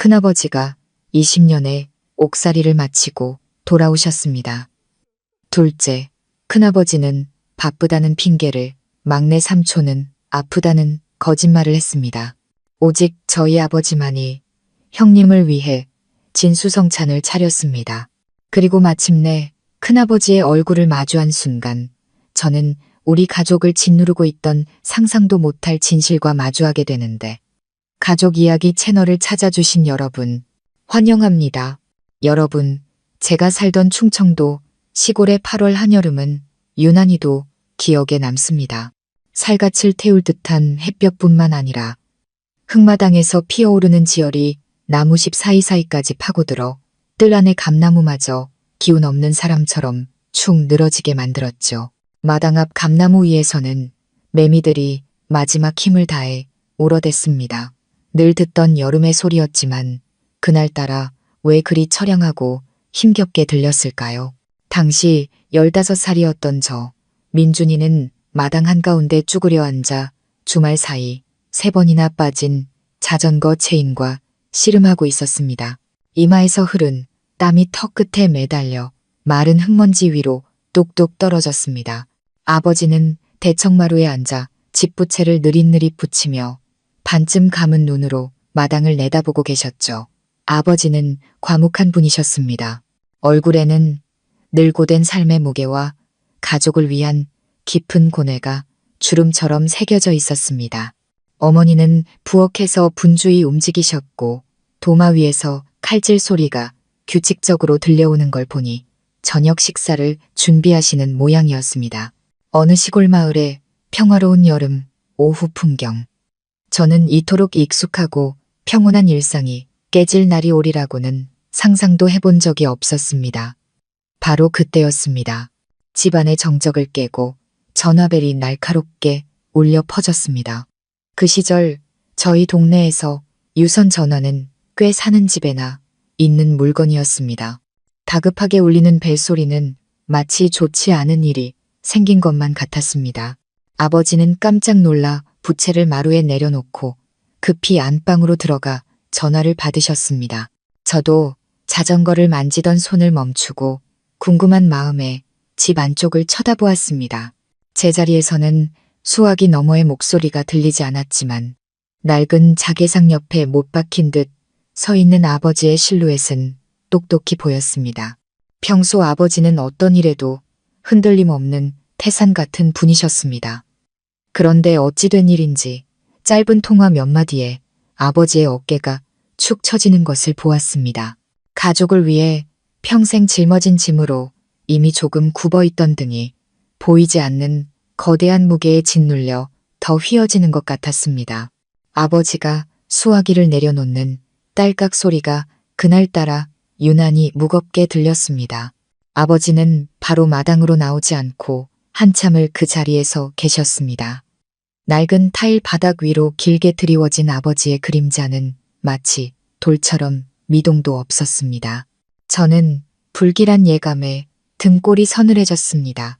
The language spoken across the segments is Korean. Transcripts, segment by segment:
큰아버지가 20년의 옥살이를 마치고 돌아오셨습니다. 둘째, 큰아버지는 바쁘다는 핑계를, 막내 삼촌은 아프다는 거짓말을 했습니다. 오직 저희 아버지만이 형님을 위해 진수성찬을 차렸습니다. 그리고 마침내 큰아버지의 얼굴을 마주한 순간 저는 우리 가족을 짓누르고 있던 상상도 못할 진실과 마주하게 되는데, 가족 이야기 채널을 찾아주신 여러분, 환영합니다. 여러분, 제가 살던 충청도 시골의 8월 한여름은 유난히도 기억에 남습니다. 살갗을 태울 듯한 햇볕뿐만 아니라 흙마당에서 피어오르는 지열이 나무십 사이사이까지 파고들어 뜰 안의 감나무마저 기운 없는 사람처럼 축 늘어지게 만들었죠. 마당 앞 감나무 위에서는 매미들이 마지막 힘을 다해 울어댔습니다. 늘 듣던 여름의 소리였지만 그날따라 왜 그리 처량하고 힘겹게 들렸을까요? 당시 15살이었던 저, 민준이는 마당 한가운데 쭈그려 앉아 주말 사이 3번이나 빠진 자전거 체인과 씨름하고 있었습니다. 이마에서 흐른 땀이 턱 끝에 매달려 마른 흙먼지 위로 뚝뚝 떨어졌습니다. 아버지는 대청마루에 앉아 집부채를 느릿느릿 붙이며 반쯤 감은 눈으로 마당을 내다보고 계셨죠. 아버지는 과묵한 분이셨습니다. 얼굴에는 늙고된 삶의 무게와 가족을 위한 깊은 고뇌가 주름처럼 새겨져 있었습니다. 어머니는 부엌에서 분주히 움직이셨고 도마 위에서 칼질 소리가 규칙적으로 들려오는 걸 보니 저녁 식사를 준비하시는 모양이었습니다. 어느 시골 마을의 평화로운 여름 오후 풍경. 저는 이토록 익숙하고 평온한 일상이 깨질 날이 오리라고는 상상도 해본 적이 없었습니다. 바로 그때였습니다. 집안의 정적을 깨고 전화벨이 날카롭게 울려 퍼졌습니다. 그 시절 저희 동네에서 유선 전화는 꽤 사는 집에나 있는 물건이었습니다. 다급하게 울리는 벨소리는 마치 좋지 않은 일이 생긴 것만 같았습니다. 아버지는 깜짝 놀라 부채를 마루에 내려놓고 급히 안방으로 들어가 전화를 받으셨습니다. 저도 자전거를 만지던 손을 멈추고 궁금한 마음에 집 안쪽을 쳐다보았습니다. 제자리에서는 수화기 너머의 목소리가 들리지 않았지만 낡은 자개상 옆에 못 박힌 듯 서 있는 아버지의 실루엣은 똑똑히 보였습니다. 평소 아버지는 어떤 일에도 흔들림 없는 태산 같은 분이셨습니다. 그런데 어찌 된 일인지 짧은 통화 몇 마디에 아버지의 어깨가 축 처지는 것을 보았습니다. 가족을 위해 평생 짊어진 짐으로 이미 조금 굽어있던 등이 보이지 않는 거대한 무게에 짓눌려 더 휘어지는 것 같았습니다. 아버지가 수화기를 내려놓는 딸깍 소리가 그날따라 유난히 무겁게 들렸습니다. 아버지는 바로 마당으로 나오지 않고 한참을 그 자리에서 계셨습니다. 낡은 타일 바닥 위로 길게 드리워진 아버지의 그림자는 마치 돌처럼 미동도 없었습니다. 저는 불길한 예감에 등골이 서늘해졌습니다.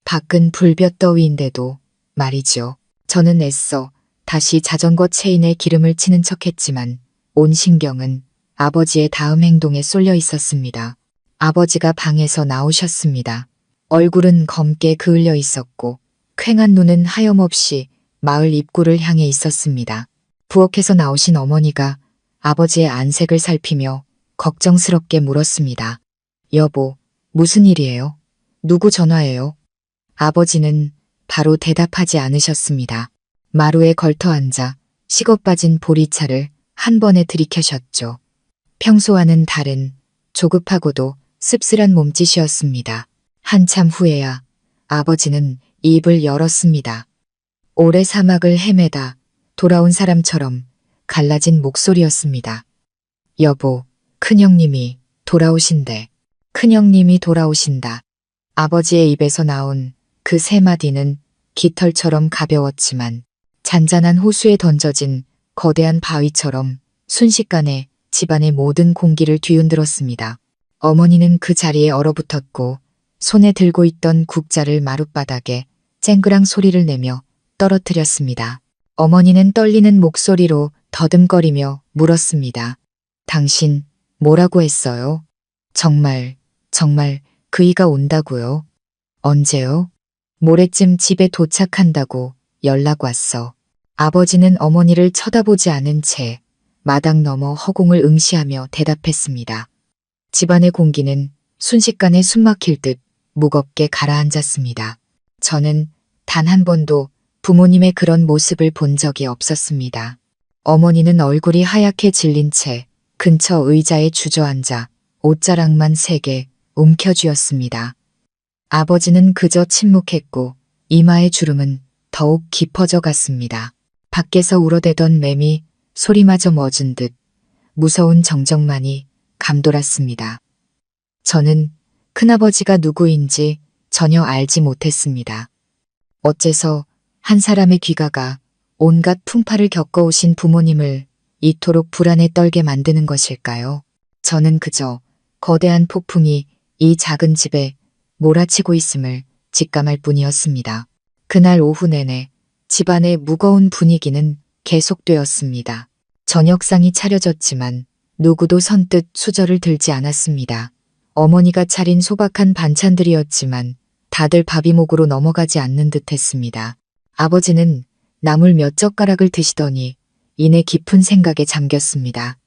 밖은 불볕 더위인데도 말이죠. 저는 애써 다시 자전거 체인에 기름을 치는 척했지만 온 신경은 아버지의 다음 행동에 쏠려 있었습니다. 아버지가 방에서 나오셨습니다. 얼굴은 검게 그을려 있었고 퀭한 눈은 하염없이 마을 입구를 향해 있었습니다. 부엌에서 나오신 어머니가 아버지의 안색을 살피며 걱정스럽게 물었습니다. 여보, 무슨 일이에요? 누구 전화예요? 아버지는 바로 대답하지 않으셨습니다. 마루에 걸터 앉아 식어빠진 보리차를 한 번에 들이켜셨죠. 평소와는 다른 조급하고도 씁쓸한 몸짓이었습니다. 한참 후에야 아버지는 입을 열었습니다. 오래 사막을 헤매다 돌아온 사람처럼 갈라진 목소리였습니다. 여보, 큰형님이 돌아오신대. 큰형님이 돌아오신다. 아버지의 입에서 나온 그 세 마디는 깃털처럼 가벼웠지만 잔잔한 호수에 던져진 거대한 바위처럼 순식간에 집안의 모든 공기를 뒤흔들었습니다. 어머니는 그 자리에 얼어붙었고 손에 들고 있던 국자를 마룻바닥에 쨍그랑 소리를 내며 떨어뜨렸습니다. 어머니는 떨리는 목소리로 더듬거리며 물었습니다. 당신 뭐라고 했어요? 정말 그이가 온다고요? 언제요? 모레쯤 집에 도착한다고 연락 왔어. 아버지는 어머니를 쳐다보지 않은 채 마당 너머 허공을 응시하며 대답했습니다. 집안의 공기는 순식간에 숨막힐 듯 무겁게 가라앉았습니다. 저는 단 한 번도 부모님의 그런 모습을 본 적이 없었습니다. 어머니는 얼굴이 하얗게 질린 채 근처 의자에 주저앉아 옷자락만 세게 움켜쥐었습니다. 아버지는 그저 침묵했고 이마의 주름은 더욱 깊어져 갔습니다. 밖에서 울어대던 매미 소리마저 멎은 듯 무서운 정적만이 감돌았습니다. 저는 큰아버지가 누구인지 전혀 알지 못했습니다. 어째서 한 사람의 귀가가 온갖 풍파를 겪어오신 부모님을 이토록 불안에 떨게 만드는 것일까요? 저는 그저 거대한 폭풍이 이 작은 집에 몰아치고 있음을 직감할 뿐이었습니다. 그날 오후 내내 집안의 무거운 분위기는 계속되었습니다. 저녁상이 차려졌지만 누구도 선뜻 수저를 들지 않았습니다. 어머니가 차린 소박한 반찬들이었지만 다들 밥이목으로 넘어가지 않는 듯 했습니다. 아버지는 나물 몇 젓가락을 드시더니 이내 깊은 생각에 잠겼습니다.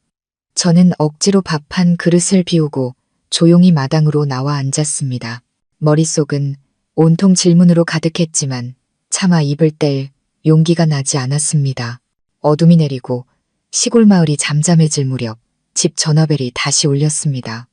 저는 억지로 밥 한 그릇을 비우고 조용히 마당으로 나와 앉았습니다. 머릿속은 온통 질문으로 가득했지만 차마 입을 뗄 용기가 나지 않았습니다. 어둠이 내리고 시골 마을이 잠잠해질 무렵 집 전화벨이 다시 울렸습니다.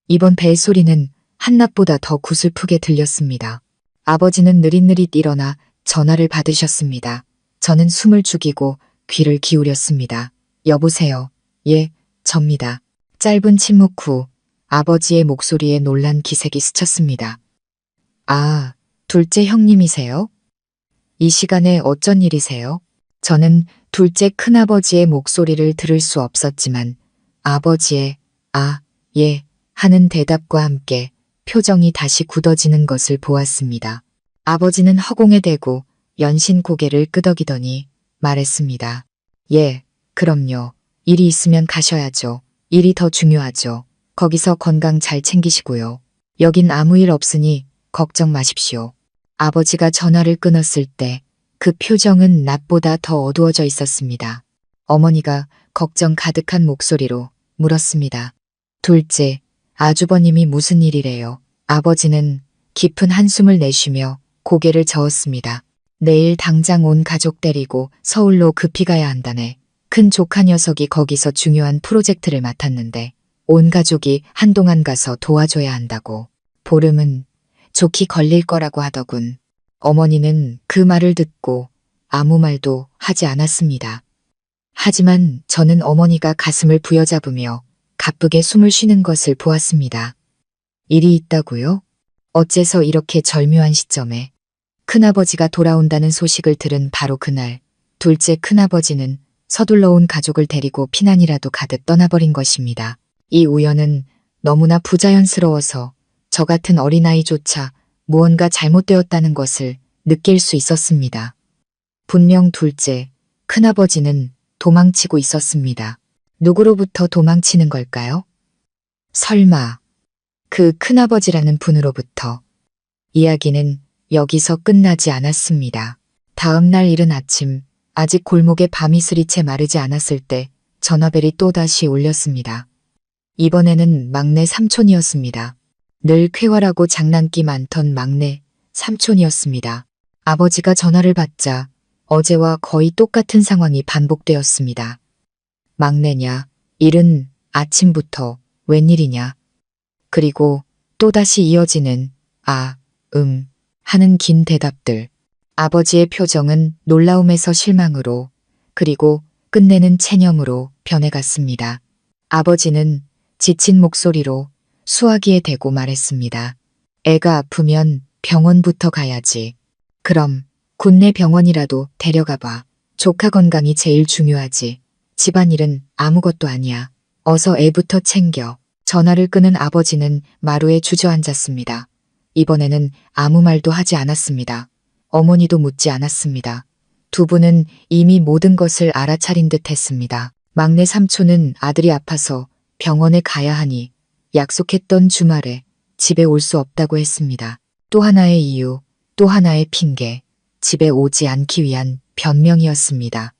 이번 벨 소리는 한낮보다 더 구슬프게 들렸습니다. 아버지는 느릿느릿 일어나 전화를 받으셨습니다. 저는 숨을 죽이고 귀를 기울였습니다. 여보세요. 예, 접니다. 짧은 침묵 후 아버지의 목소리에 놀란 기색이 스쳤습니다. 아, 둘째 형님이세요? 이 시간에 어쩐 일이세요? 저는 둘째 큰아버지의 목소리를 들을 수 없었지만 아버지의 아, 예 하는 대답과 함께 표정이 다시 굳어지는 것을 보았습니다. 아버지는 허공에 대고 연신 고개를 끄덕이더니 말했습니다. 예, 그럼요. 일이 있으면 가셔야죠. 일이 더 중요하죠. 거기서 건강 잘 챙기시고요. 여긴 아무 일 없으니 걱정 마십시오. 아버지가 전화를 끊었을 때 그 표정은 낮보다 더 어두워져 있었습니다. 어머니가 걱정 가득한 목소리로 물었습니다. 둘째, 아주버님이 무슨 일이래요? 아버지는 깊은 한숨을 내쉬며 고개를 저었습니다. 내일 당장 온 가족 데리고 서울로 급히 가야 한다네. 큰 조카 녀석이 거기서 중요한 프로젝트를 맡았는데 온 가족이 한동안 가서 도와줘야 한다고. 보름은 좋게 걸릴 거라고 하더군. 어머니는 그 말을 듣고 아무 말도 하지 않았습니다. 하지만 저는 어머니가 가슴을 부여잡으며 가쁘게 숨을 쉬는 것을 보았습니다. 일이 있다고요? 어째서 이렇게 절묘한 시점에? 큰아버지가 돌아온다는 소식을 들은 바로 그날, 둘째 큰아버지는 서둘러 온 가족을 데리고 피난이라도 가듯 떠나버린 것입니다. 이 우연은 너무나 부자연스러워서 저 같은 어린아이조차 무언가 잘못되었다는 것을 느낄 수 있었습니다. 분명 둘째, 큰아버지는 도망치고 있었습니다. 누구로부터 도망치는 걸까요? 설마 그 큰아버지라는 분으로부터. 이야기는 여기서 끝나지 않았습니다. 다음 날 이른 아침, 아직 골목에 밤이슬이 채 마르지 않았을 때 전화벨이 또다시 울렸습니다. 이번에는 막내 삼촌이었습니다. 늘 쾌활하고 장난기 많던 막내 삼촌이었습니다. 아버지가 전화를 받자 어제와 거의 똑같은 상황이 반복되었습니다. 막내냐, 이른 아침부터 웬일이냐. 그리고 또다시 이어지는 아, 하는 긴 대답들. 아버지의 표정은 놀라움에서 실망으로 그리고 끝내는 체념으로 변해갔습니다. 아버지는 지친 목소리로 수화기에 대고 말했습니다. 애가 아프면 병원부터 가야지. 그럼 군내 병원이라도 데려가봐. 조카 건강이 제일 중요하지. 집안일은 아무것도 아니야. 어서 애부터 챙겨. 전화를 끄는 아버지는 마루에 주저앉았습니다. 이번에는 아무 말도 하지 않았습니다. 어머니도 묻지 않았습니다. 두 분은 이미 모든 것을 알아차린 듯 했습니다. 막내 삼촌은 아들이 아파서 병원에 가야 하니 약속했던 주말에 집에 올 수 없다고 했습니다. 또 하나의 이유, 또 하나의 핑계, 집에 오지 않기 위한 변명이었습니다.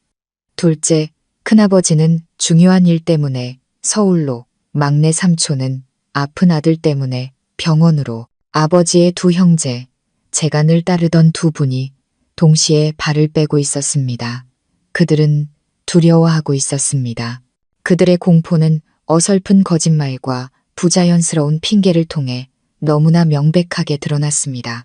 둘째, 큰아버지는 중요한 일 때문에 서울로, 막내 삼촌은 아픈 아들 때문에 병원으로, 아버지의 두 형제, 제가 늘 따르던 두 분이 동시에 발을 빼고 있었습니다. 그들은 두려워하고 있었습니다. 그들의 공포는 어설픈 거짓말과 부자연스러운 핑계를 통해 너무나 명백하게 드러났습니다.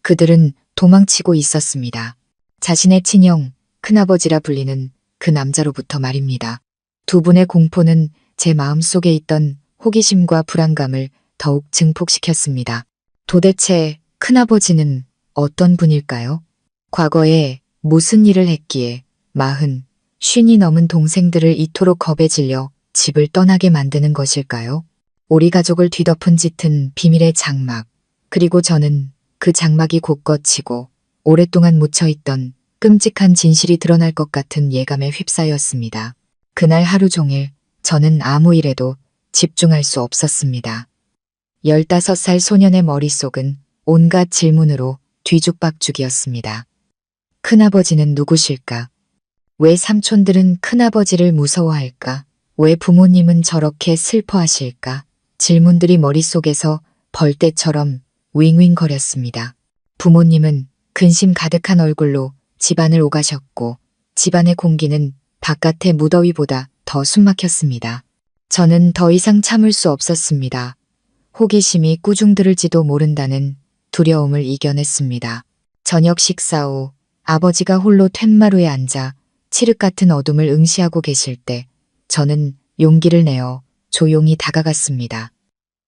그들은 도망치고 있었습니다. 자신의 친형, 큰아버지라 불리는 그 남자로부터 말입니다. 두 분의 공포는 제 마음속에 있던 호기심과 불안감을 더욱 증폭시켰습니다. 도대체 큰아버지는 어떤 분일까요? 과거에 무슨 일을 했기에 40, 50이 넘은 동생들을 이토록 겁에 질려 집을 떠나게 만드는 것일까요? 우리 가족을 뒤덮은 짙은 비밀의 장막, 그리고 저는 그 장막이 곧거치고 오랫동안 묻혀있던 끔찍한 진실이 드러날 것 같은 예감에 휩싸였습니다. 그날 하루 종일 저는 아무 일에도 집중할 수 없었습니다. 15살 소년의 머릿속은 온갖 질문으로 뒤죽박죽이었습니다. 큰아버지는 누구실까? 왜 삼촌들은 큰아버지를 무서워할까? 왜 부모님은 저렇게 슬퍼하실까? 질문들이 머릿속에서 벌떼처럼 윙윙거렸습니다. 부모님은 근심 가득한 얼굴로 집안을 오가셨고 집안의 공기는 바깥의 무더위보다 더 숨막혔습니다. 저는 더 이상 참을 수 없었습니다. 호기심이 꾸중들을지도 모른다는 두려움을 이겨냈습니다. 저녁 식사 후 아버지가 홀로 툇마루에 앉아 칠흑 같은 어둠을 응시하고 계실 때 저는 용기를 내어 조용히 다가갔습니다.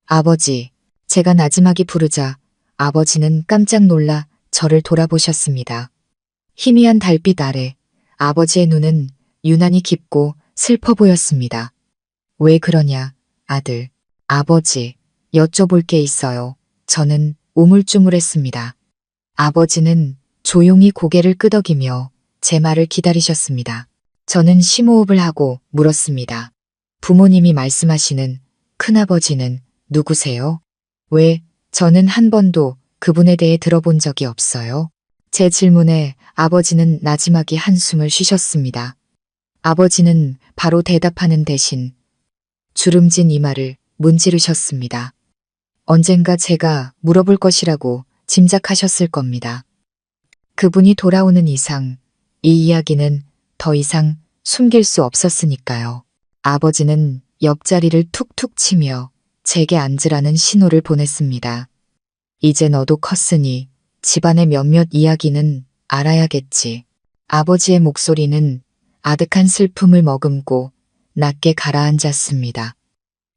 아버지, 제가 나지막이 부르자 아버지는 깜짝 놀라 저를 돌아보셨습니다. 희미한 달빛 아래 아버지의 눈은 유난히 깊고 슬퍼 보였습니다. 왜 그러냐, 아들. 아버지, 여쭤볼 게 있어요. 저는 우물쭈물했습니다. 아버지는 조용히 고개를 끄덕이며 제 말을 기다리셨습니다. 저는 심호흡을 하고 물었습니다. 부모님이 말씀하시는 큰아버지는 누구세요? 왜 저는 한 번도 그분에 대해 들어본 적이 없어요? 제 질문에 아버지는 나지막이 한숨을 쉬셨습니다. 아버지는 바로 대답하는 대신 주름진 이마를 문지르셨습니다. 언젠가 제가 물어볼 것이라고 짐작하셨을 겁니다. 그분이 돌아오는 이상 이 이야기는 더 이상 숨길 수 없었으니까요. 아버지는 옆자리를 툭툭 치며 제게 앉으라는 신호를 보냈습니다. 이제 너도 컸으니 집안의 몇몇 이야기는 알아야겠지. 아버지의 목소리는 아득한 슬픔을 머금고 낮게 가라앉았습니다.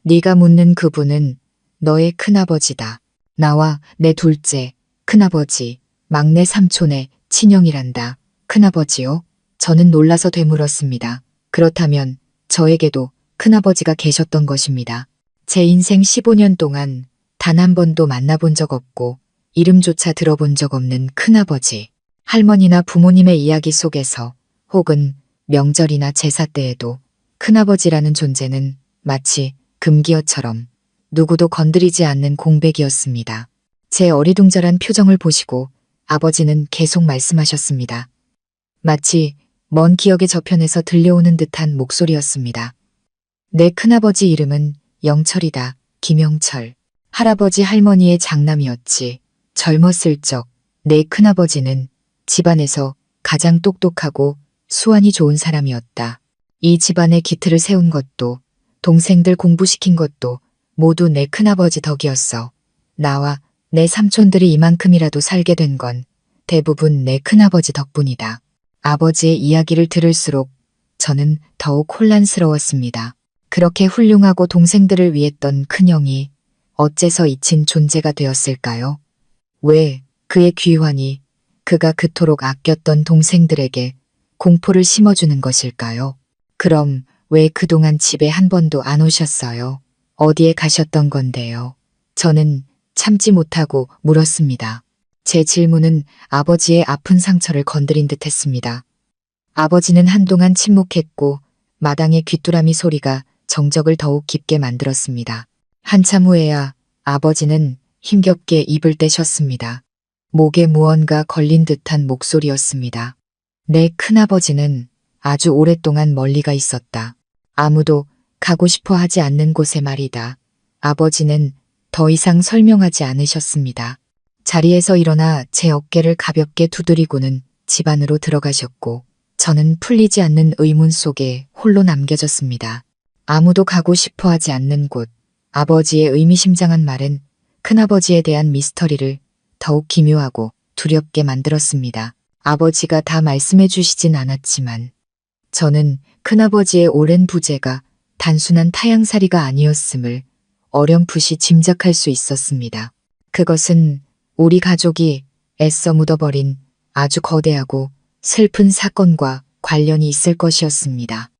네가 묻는 그분은 너의 큰아버지다. 나와 내 둘째, 큰아버지, 막내 삼촌의 친형이란다. 큰아버지요? 저는 놀라서 되물었습니다. 그렇다면 저에게도 큰아버지가 계셨던 것입니다. 제 인생 15년 동안 단 한 번도 만나본 적 없고 이름조차 들어본 적 없는 큰아버지. 할머니나 부모님의 이야기 속에서 혹은 명절이나 제사 때에도 큰아버지라는 존재는 마치 금기어처럼 누구도 건드리지 않는 공백이었습니다. 제 어리둥절한 표정을 보시고 아버지는 계속 말씀하셨습니다. 마치 먼 기억의 저편에서 들려오는 듯한 목소리였습니다. 내 큰아버지 이름은 영철이다. 김영철. 할아버지 할머니의 장남이었지. 젊었을 적 내 큰아버지는 집안에서 가장 똑똑하고 수완이 좋은 사람이었다. 이 집안의 기틀을 세운 것도 동생들 공부시킨 것도 모두 내 큰아버지 덕이었어. 나와 내 삼촌들이 이만큼이라도 살게 된 건 대부분 내 큰아버지 덕분이다. 아버지의 이야기를 들을수록 저는 더욱 혼란스러웠습니다. 그렇게 훌륭하고 동생들을 위했던 큰형이 어째서 잊힌 존재가 되었을까요? 왜 그의 귀환이 그가 그토록 아꼈던 동생들에게 공포를 심어주는 것일까요? 그럼 왜 그동안 집에 한 번도 안 오셨어요? 어디에 가셨던 건데요? 저는 참지 못하고 물었습니다. 제 질문은 아버지의 아픈 상처를 건드린 듯 했습니다. 아버지는 한동안 침묵했고 마당의 귀뚜라미 소리가 정적을 더욱 깊게 만들었습니다. 한참 후에야 아버지는 힘겹게 입을 떼셨습니다. 목에 무언가 걸린 듯한 목소리였습니다. 내 큰아버지는 아주 오랫동안 멀리 가 있었다. 아무도 가고 싶어 하지 않는 곳에 말이다. 아버지는 더 이상 설명하지 않으셨습니다. 자리에서 일어나 제 어깨를 가볍게 두드리고는 집 안으로 들어가셨고 저는 풀리지 않는 의문 속에 홀로 남겨졌습니다. 아무도 가고 싶어 하지 않는 곳. 아버지의 의미심장한 말은 큰아버지에 대한 미스터리를 더욱 기묘하고 두렵게 만들었습니다. 아버지가 다 말씀해 주시진 않았지만 저는 큰아버지의 오랜 부재가 단순한 타향살이가 아니었음을 어렴풋이 짐작할 수 있었습니다. 그것은 우리 가족이 애써 묻어버린 아주 거대하고 슬픈 사건과 관련이 있을 것이었습니다.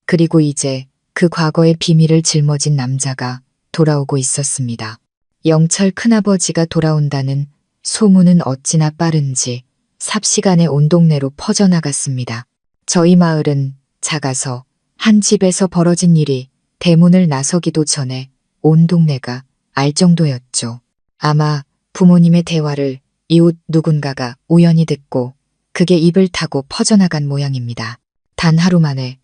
그리고 이제 그 과거의 비밀을 짊어진 남자가 돌아오고 있었습니다. 영철 큰아버지가 돌아온다는 소문은 어찌나 빠른지 삽시간에 온 동네로 퍼져나갔습니다. 저희 마을은 작아서 한 집에서 벌어진 일이 대문을 나서기도 전에 온 동네가 알 정도였죠. 아마 부모님의 대화를 이웃 누군가가 우연히 듣고 그게 입을 타고 퍼져나간 모양입니다. 단 하루 만에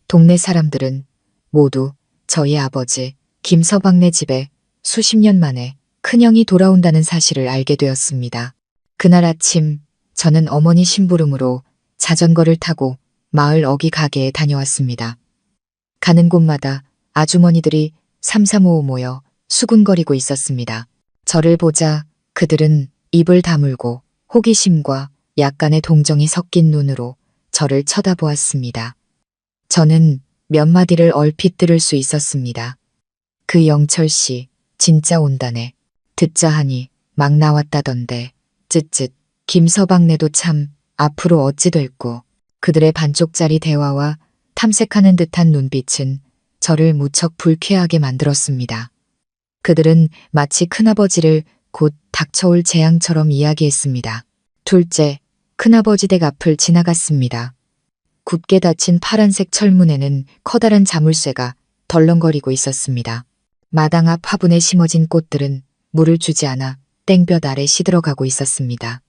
동네 사람들은 모두 저희 아버지 김서방네 집에 수십 년 만에 큰형이 돌아온다는 사실을 알게 되었습니다. 그날 아침 저는 어머니 심부름으로 자전거를 타고 마을 어기 가게에 다녀왔습니다. 가는 곳마다 아주머니들이 삼삼오오 모여 수군거리고 있었습니다. 저를 보자 그들은 입을 다물고 호기심과 약간의 동정이 섞인 눈으로 저를 쳐다보았습니다. 저는 몇 마디를 얼핏 들을 수 있었습니다. 그 영철 씨 진짜 온다네. 듣자 하니 막 나왔다던데. 쯧쯧. 김서방네도 참 앞으로 어찌 될꼬. 그들의 반쪽짜리 대화와 탐색하는 듯한 눈빛은 저를 무척 불쾌하게 만들었습니다. 그들은 마치 큰아버지를 곧 닥쳐올 재앙처럼 이야기했습니다. 둘째, 큰아버지 댁 앞을 지나갔습니다. 굳게 닫힌 파란색 철문에는 커다란 자물쇠가 덜렁거리고 있었습니다. 마당 앞 화분에 심어진 꽃들은 물을 주지 않아 땡볕 아래 시들어가고 있었습니다.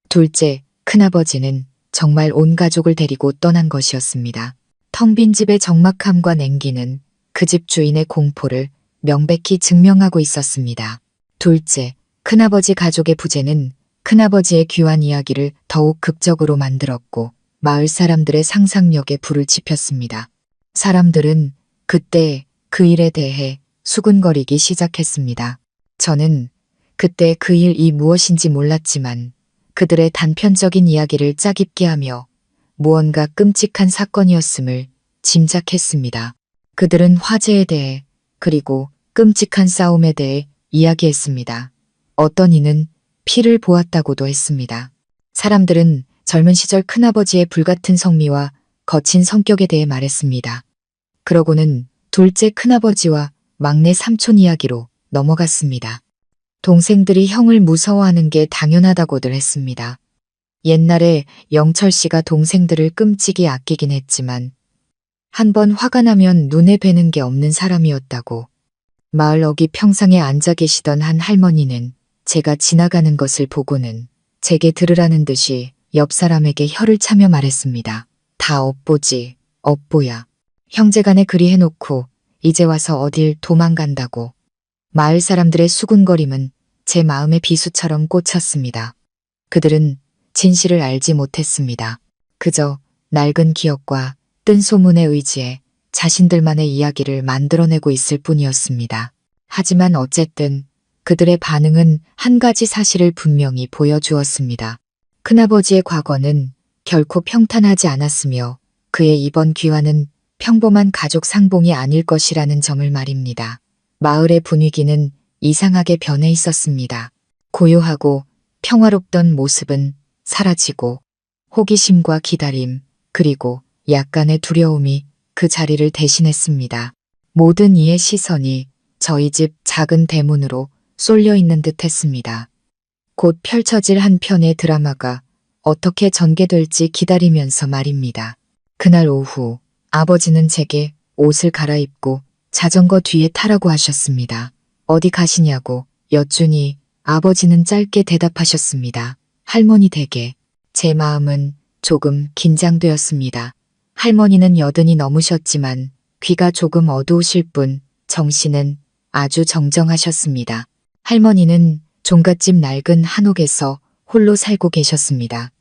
둘째, 큰아버지는 정말 온 가족을 데리고 떠난 것이었습니다. 텅 빈 집의 적막함과 냉기는 그 집 주인의 공포를 명백히 증명하고 있었습니다. 둘째, 큰아버지 가족의 부재는 큰아버지의 귀한 이야기를 더욱 극적으로 만들었고 마을 사람들의 상상력에 불을 지폈습니다. 사람들은 그때 그 일에 대해 수군거리기 시작했습니다. 저는 그때 그 일이 무엇인지 몰랐지만 그들의 단편적인 이야기를 짜깁게 하며 무언가 끔찍한 사건이었음을 짐작했습니다. 그들은 화재에 대해 그리고 끔찍한 싸움에 대해 이야기했습니다. 어떤 이는 피를 보았다고도 했습니다. 사람들은 젊은 시절 큰아버지의 불같은 성미와 거친 성격에 대해 말했습니다. 그러고는 둘째 큰아버지와 막내 삼촌 이야기로 넘어갔습니다. 동생들이 형을 무서워하는 게 당연하다고들 했습니다. 옛날에 영철 씨가 동생들을 끔찍이 아끼긴 했지만 한번 화가 나면 눈에 뵈는 게 없는 사람이었다고. 마을 어기 평상에 앉아 계시던 한 할머니는 제가 지나가는 것을 보고는 제게 들으라는 듯이 옆 사람에게 혀를 차며 말했습니다. 다 업보지, 업보야. 형제간에 그리 해놓고 이제 와서 어딜 도망간다고. 마을 사람들의 수군거림은 제 마음의 비수처럼 꽂혔습니다. 그들은 진실을 알지 못했습니다. 그저 낡은 기억과 뜬 소문에 의지해 자신들만의 이야기를 만들어내고 있을 뿐이었습니다. 하지만 어쨌든 그들의 반응은 한 가지 사실을 분명히 보여주었습니다. 큰아버지의 과거는 결코 평탄하지 않았으며 그의 이번 귀환은 평범한 가족 상봉이 아닐 것이라는 점을 말입니다. 마을의 분위기는 이상하게 변해 있었습니다. 고요하고 평화롭던 모습은 사라지고 호기심과 기다림 그리고 약간의 두려움이 그 자리를 대신했습니다. 모든 이의 시선이 저희 집 작은 대문으로 쏠려 있는 듯 했습니다. 곧 펼쳐질 한 편의 드라마가 어떻게 전개될지 기다리면서 말입니다. 그날 오후 아버지는 제게 옷을 갈아입고 자전거 뒤에 타라고 하셨습니다. 어디 가시냐고 여쭈니 아버지는 짧게 대답하셨습니다. 할머니 댁에. 제 마음은 조금 긴장되었습니다. 할머니는 여든이 넘으셨지만 귀가 조금 어두우실 뿐 정신은 아주 정정하셨습니다. 할머니는 종갓집 낡은 한옥에서 홀로 살고 계셨습니다.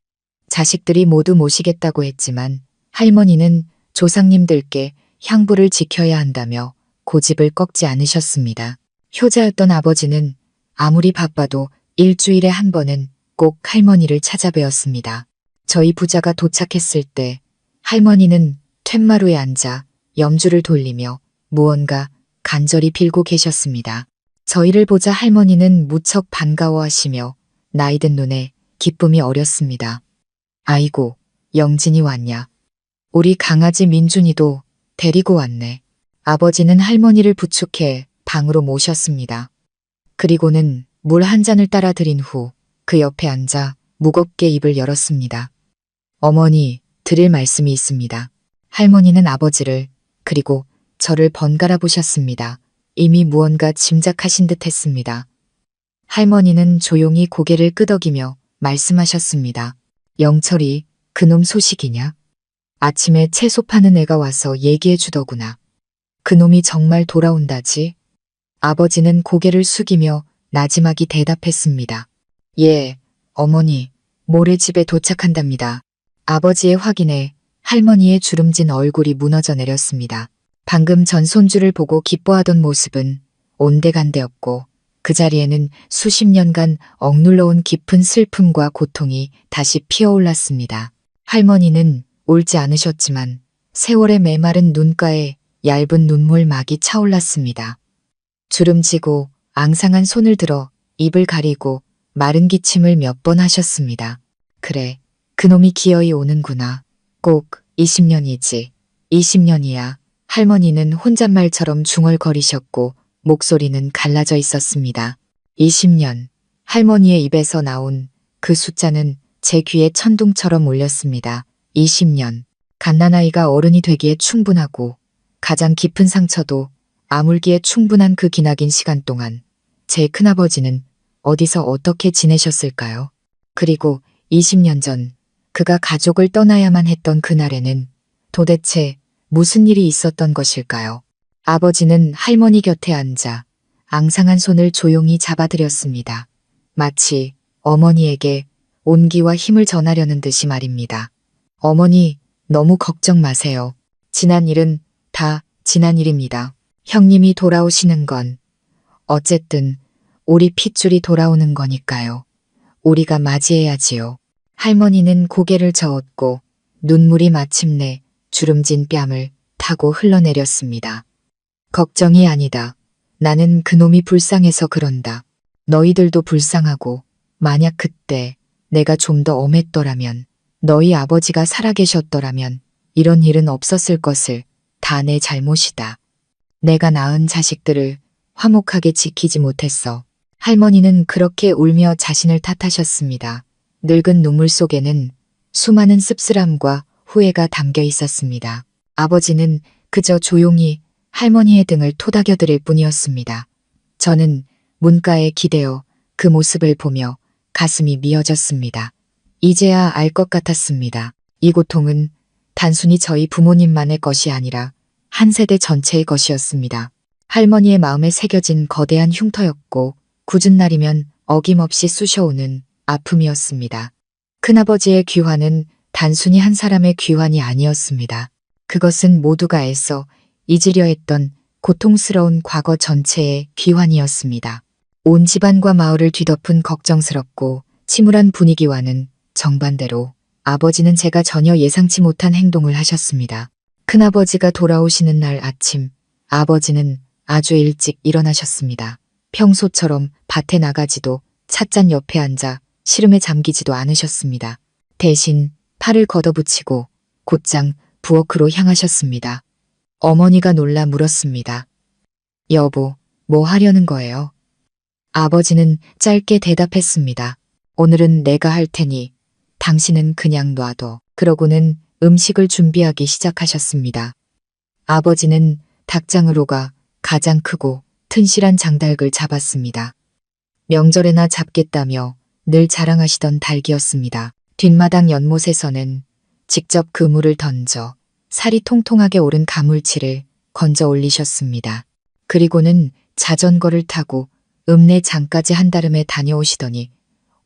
자식들이 모두 모시겠다고 했지만 할머니는 조상님들께 향부를 지켜야 한다며 고집을 꺾지 않으셨습니다. 효자였던 아버지는 아무리 바빠도 일주일에 한 번은 꼭 할머니를 찾아뵈었습니다. 저희 부자가 도착했을 때 할머니는 툇마루에 앉아 염주를 돌리며 무언가 간절히 빌고 계셨습니다. 저희를 보자 할머니는 무척 반가워하시며 나이든 눈에 기쁨이 어렸습니다. 아이고, 영진이 왔냐. 우리 강아지 민준이도 데리고 왔네. 아버지는 할머니를 부축해 방으로 모셨습니다. 그리고는 물 한 잔을 따라 드린 후 그 옆에 앉아 무겁게 입을 열었습니다. 어머니, 드릴 말씀이 있습니다. 할머니는 아버지를 그리고 저를 번갈아 보셨습니다. 이미 무언가 짐작하신 듯 했습니다. 할머니는 조용히 고개를 끄덕이며 말씀하셨습니다. 영철이 그놈 소식이냐? 아침에 채소 파는 애가 와서 얘기해 주더구나. 그놈이 정말 돌아온다지? 아버지는 고개를 숙이며 나지막이 대답했습니다. 예, 어머니, 모레 집에 도착한답니다. 아버지의 확인에 할머니의 주름진 얼굴이 무너져 내렸습니다. 방금 전 손주를 보고 기뻐하던 모습은 온데간데없고 그 자리에는 수십 년간 억눌러온 깊은 슬픔과 고통이 다시 피어올랐습니다. 할머니는 울지 않으셨지만 세월의 메마른 눈가에 얇은 눈물막이 차올랐습니다. 주름지고 앙상한 손을 들어 입을 가리고 마른 기침을 몇 번 하셨습니다. 그래, 그놈이 기어이 오는구나. 꼭 20년이지. 20년이야. 할머니는 혼잣말처럼 중얼거리셨고 목소리는 갈라져 있었습니다. 20년. 할머니의 입에서 나온 그 숫자는 제 귀에 천둥처럼 울렸습니다. 20년. 갓난아이가 어른이 되기에 충분하고 가장 깊은 상처도 아물기에 충분한 그 기나긴 시간 동안 제 큰아버지는 어디서 어떻게 지내셨을까요? 그리고 20년 전 그가 가족을 떠나야만 했던 그날에는 도대체 무슨 일이 있었던 것일까요? 아버지는 할머니 곁에 앉아 앙상한 손을 조용히 잡아드렸습니다. 마치 어머니에게 온기와 힘을 전하려는 듯이 말입니다. 어머니, 너무 걱정 마세요. 지난 일은 다 지난 일입니다. 형님이 돌아오시는 건 어쨌든 우리 핏줄이 돌아오는 거니까요. 우리가 맞이해야지요. 할머니는 고개를 저었고 눈물이 마침내 주름진 뺨을 타고 흘러내렸습니다. 걱정이 아니다. 나는 그놈이 불쌍해서 그런다. 너희들도 불쌍하고 만약 그때 내가 좀 더 엄했더라면 너희 아버지가 살아계셨더라면 이런 일은 없었을 것을 다 내 잘못이다. 내가 낳은 자식들을 화목하게 지키지 못했어. 할머니는 그렇게 울며 자신을 탓하셨습니다. 늙은 눈물 속에는 수많은 씁쓸함과 후회가 담겨 있었습니다. 아버지는 그저 조용히 할머니의 등을 토닥여드릴 뿐이었습니다. 저는 문가에 기대어 그 모습을 보며 가슴이 미어졌습니다. 이제야 알 것 같았습니다. 이 고통은 단순히 저희 부모님만의 것이 아니라 한 세대 전체의 것이었습니다. 할머니의 마음에 새겨진 거대한 흉터였고 굳은 날이면 어김없이 쑤셔오는 아픔이었습니다. 큰아버지의 귀환은 단순히 한 사람의 귀환이 아니었습니다. 그것은 모두가 애써 잊으려 했던 고통스러운 과거 전체의 귀환이었습니다. 온 집안과 마을을 뒤덮은 걱정스럽고 침울한 분위기와는 정반대로 아버지는 제가 전혀 예상치 못한 행동을 하셨습니다. 큰아버지가 돌아오시는 날 아침, 아버지는 아주 일찍 일어나셨습니다. 평소처럼 밭에 나가지도 찻잔 옆에 앉아 시름에 잠기지도 않으셨습니다. 대신 팔을 걷어붙이고 곧장 부엌으로 향하셨습니다. 어머니가 놀라 물었습니다. 여보, 뭐 하려는 거예요? 아버지는 짧게 대답했습니다. 오늘은 내가 할 테니 당신은 그냥 놔둬. 그러고는 음식을 준비하기 시작하셨습니다. 아버지는 닭장으로 가 가장 크고 튼실한 장닭을 잡았습니다. 명절에나 잡겠다며 늘 자랑하시던 닭이었습니다. 뒷마당 연못에서는 직접 그물을 던져 살이 통통하게 오른 가물치를 건져 올리셨습니다. 그리고는 자전거를 타고 읍내장까지 한달음에 다녀오시더니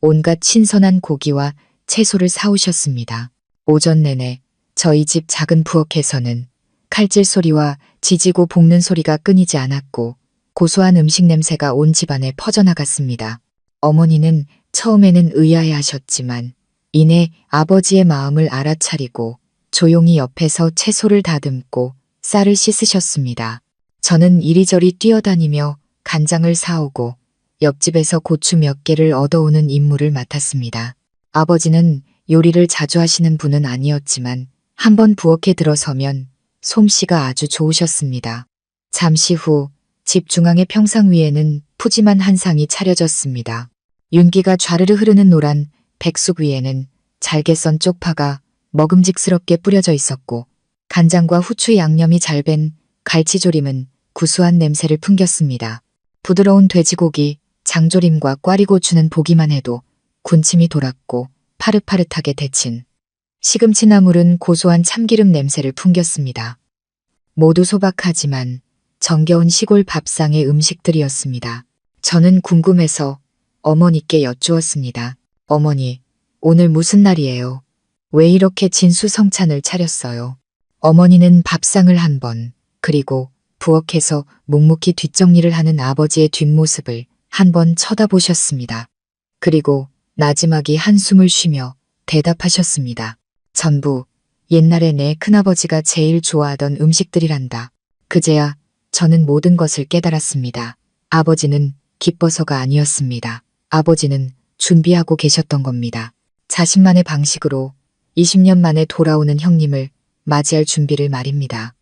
온갖 신선한 고기와 채소를 사오셨습니다. 오전 내내 저희 집 작은 부엌에서는 칼질 소리와 지지고 볶는 소리가 끊이지 않았고 고소한 음식 냄새가 온 집안에 퍼져나갔습니다. 어머니는 처음에는 의아해하셨지만 이내 아버지의 마음을 알아차리고 조용히 옆에서 채소를 다듬고 쌀을 씻으셨습니다. 저는 이리저리 뛰어다니며 간장을 사오고 옆집에서 고추 몇 개를 얻어오는 임무를 맡았습니다. 아버지는 요리를 자주 하시는 분은 아니었지만 한번 부엌에 들어서면 솜씨가 아주 좋으셨습니다. 잠시 후 집 중앙의 평상 위에는 푸짐한 한상이 차려졌습니다. 윤기가 좌르르 흐르는 노란 백숙 위에는 잘게 썬 쪽파가 먹음직스럽게 뿌려져 있었고 간장과 후추 양념이 잘 밴 갈치조림은 구수한 냄새를 풍겼습니다. 부드러운 돼지고기, 장조림과 꽈리고추는 보기만 해도 군침이 돌았고 파릇파릇하게 데친 시금치 나물은 고소한 참기름 냄새를 풍겼습니다. 모두 소박하지만 정겨운 시골 밥상의 음식들이었습니다. 저는 궁금해서 어머니께 여쭈었습니다. 어머니, 오늘 무슨 날이에요? 왜 이렇게 진수성찬을 차렸어요? 어머니는 밥상을 한 번, 그리고 부엌에서 묵묵히 뒷정리를 하는 아버지의 뒷모습을 한 번 쳐다보셨습니다. 그리고 나지막이 한숨을 쉬며 대답하셨습니다. 전부 옛날에 내 큰아버지가 제일 좋아하던 음식들이란다. 그제야 저는 모든 것을 깨달았습니다. 아버지는 기뻐서가 아니었습니다. 아버지는 준비하고 계셨던 겁니다. 자신만의 방식으로 20년 만에 돌아오는 형님을 맞이할 준비를 말입니다.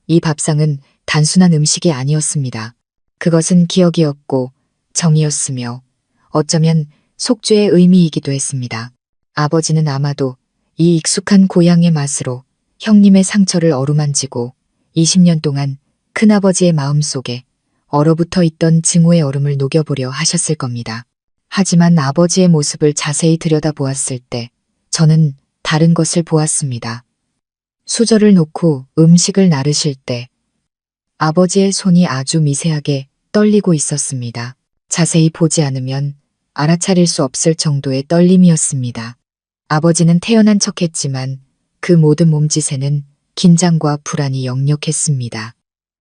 이 밥상은 단순한 음식이 아니었습니다. 그것은 기억이었고 정이었으며 어쩌면 속죄의 의미이기도 했습니다. 아버지는 아마도 이 익숙한 고향의 맛으로 형님의 상처를 어루만지고 20년 동안 큰아버지의 마음속에 얼어붙어 있던 증오의 얼음을 녹여보려 하셨을 겁니다. 하지만 아버지의 모습을 자세히 들여다보았을 때 저는 다른 것을 보았습니다. 수저를 놓고 음식을 나르실 때 아버지의 손이 아주 미세하게 떨리고 있었습니다. 자세히 보지 않으면 알아차릴 수 없을 정도의 떨림이었습니다. 아버지는 태연한 척했지만 그 모든 몸짓에는 긴장과 불안이 역력했습니다.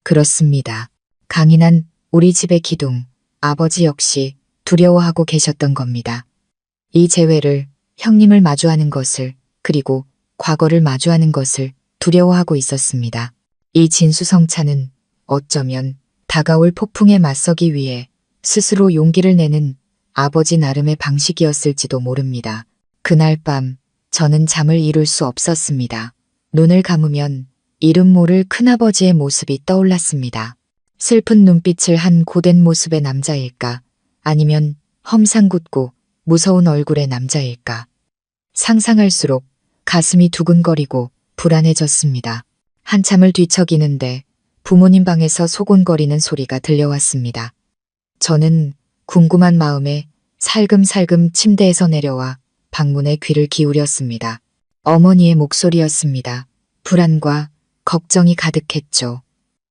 그렇습니다. 강인한 우리 집의 기둥, 아버지 역시 두려워하고 계셨던 겁니다. 이 재회를, 형님을 마주하는 것을, 그리고 과거를 마주하는 것을 두려워하고 있었습니다. 이 진수성찬은 어쩌면 다가올 폭풍에 맞서기 위해 스스로 용기를 내는 아버지 나름의 방식이었을지도 모릅니다. 그날 밤 저는 잠을 이룰 수 없었습니다. 눈을 감으면 이름 모를 큰아버지의 모습이 떠올랐습니다. 슬픈 눈빛을 한 고된 모습의 남자일까? 아니면 험상궂고 무서운 얼굴의 남자일까? 상상할수록 가슴이 두근거리고 불안해졌습니다. 한참을 뒤척이는데 부모님 방에서 소곤거리는 소리가 들려왔습니다. 저는 궁금한 마음에 살금살금 침대에서 내려와 방문에 귀를 기울였습니다. 어머니의 목소리였습니다. 불안과 걱정이 가득했죠.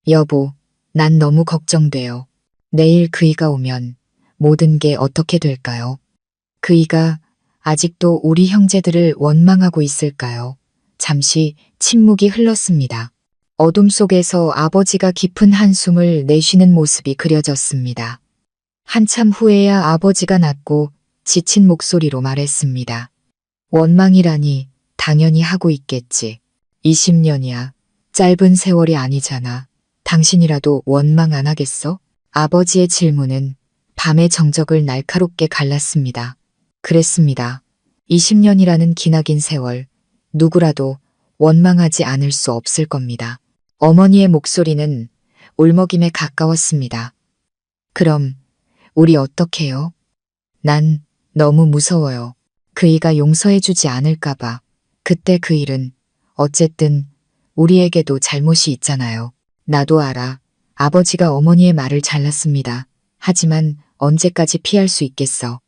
여보, 난 너무 걱정돼요. 내일 그이가 오면 모든 게 어떻게 될까요? 그이가 아직도 우리 형제들을 원망하고 있을까요? 잠시 침묵이 흘렀습니다. 어둠 속에서 아버지가 깊은 한숨을 내쉬는 모습이 그려졌습니다. 한참 후에야 아버지가 낮고 지친 목소리로 말했습니다. 원망이라니 당연히 하고 있겠지. 20년이야. 짧은 세월이 아니잖아. 당신이라도 원망 안 하겠어? 아버지의 질문은 밤의 정적을 날카롭게 갈랐습니다. 그랬습니다. 20년이라는 기나긴 세월, 누구라도 원망하지 않을 수 없을 겁니다. 어머니의 목소리는 울먹임에 가까웠습니다. 그럼 우리 어떡해요? 난 너무 무서워요. 그이가 용서해주지 않을까봐. 그때 그 일은 어쨌든 우리에게도 잘못이 있잖아요. 나도 알아. 아버지가 어머니의 말을 잘랐습니다. 하지만 언제까지 피할 수 있겠어.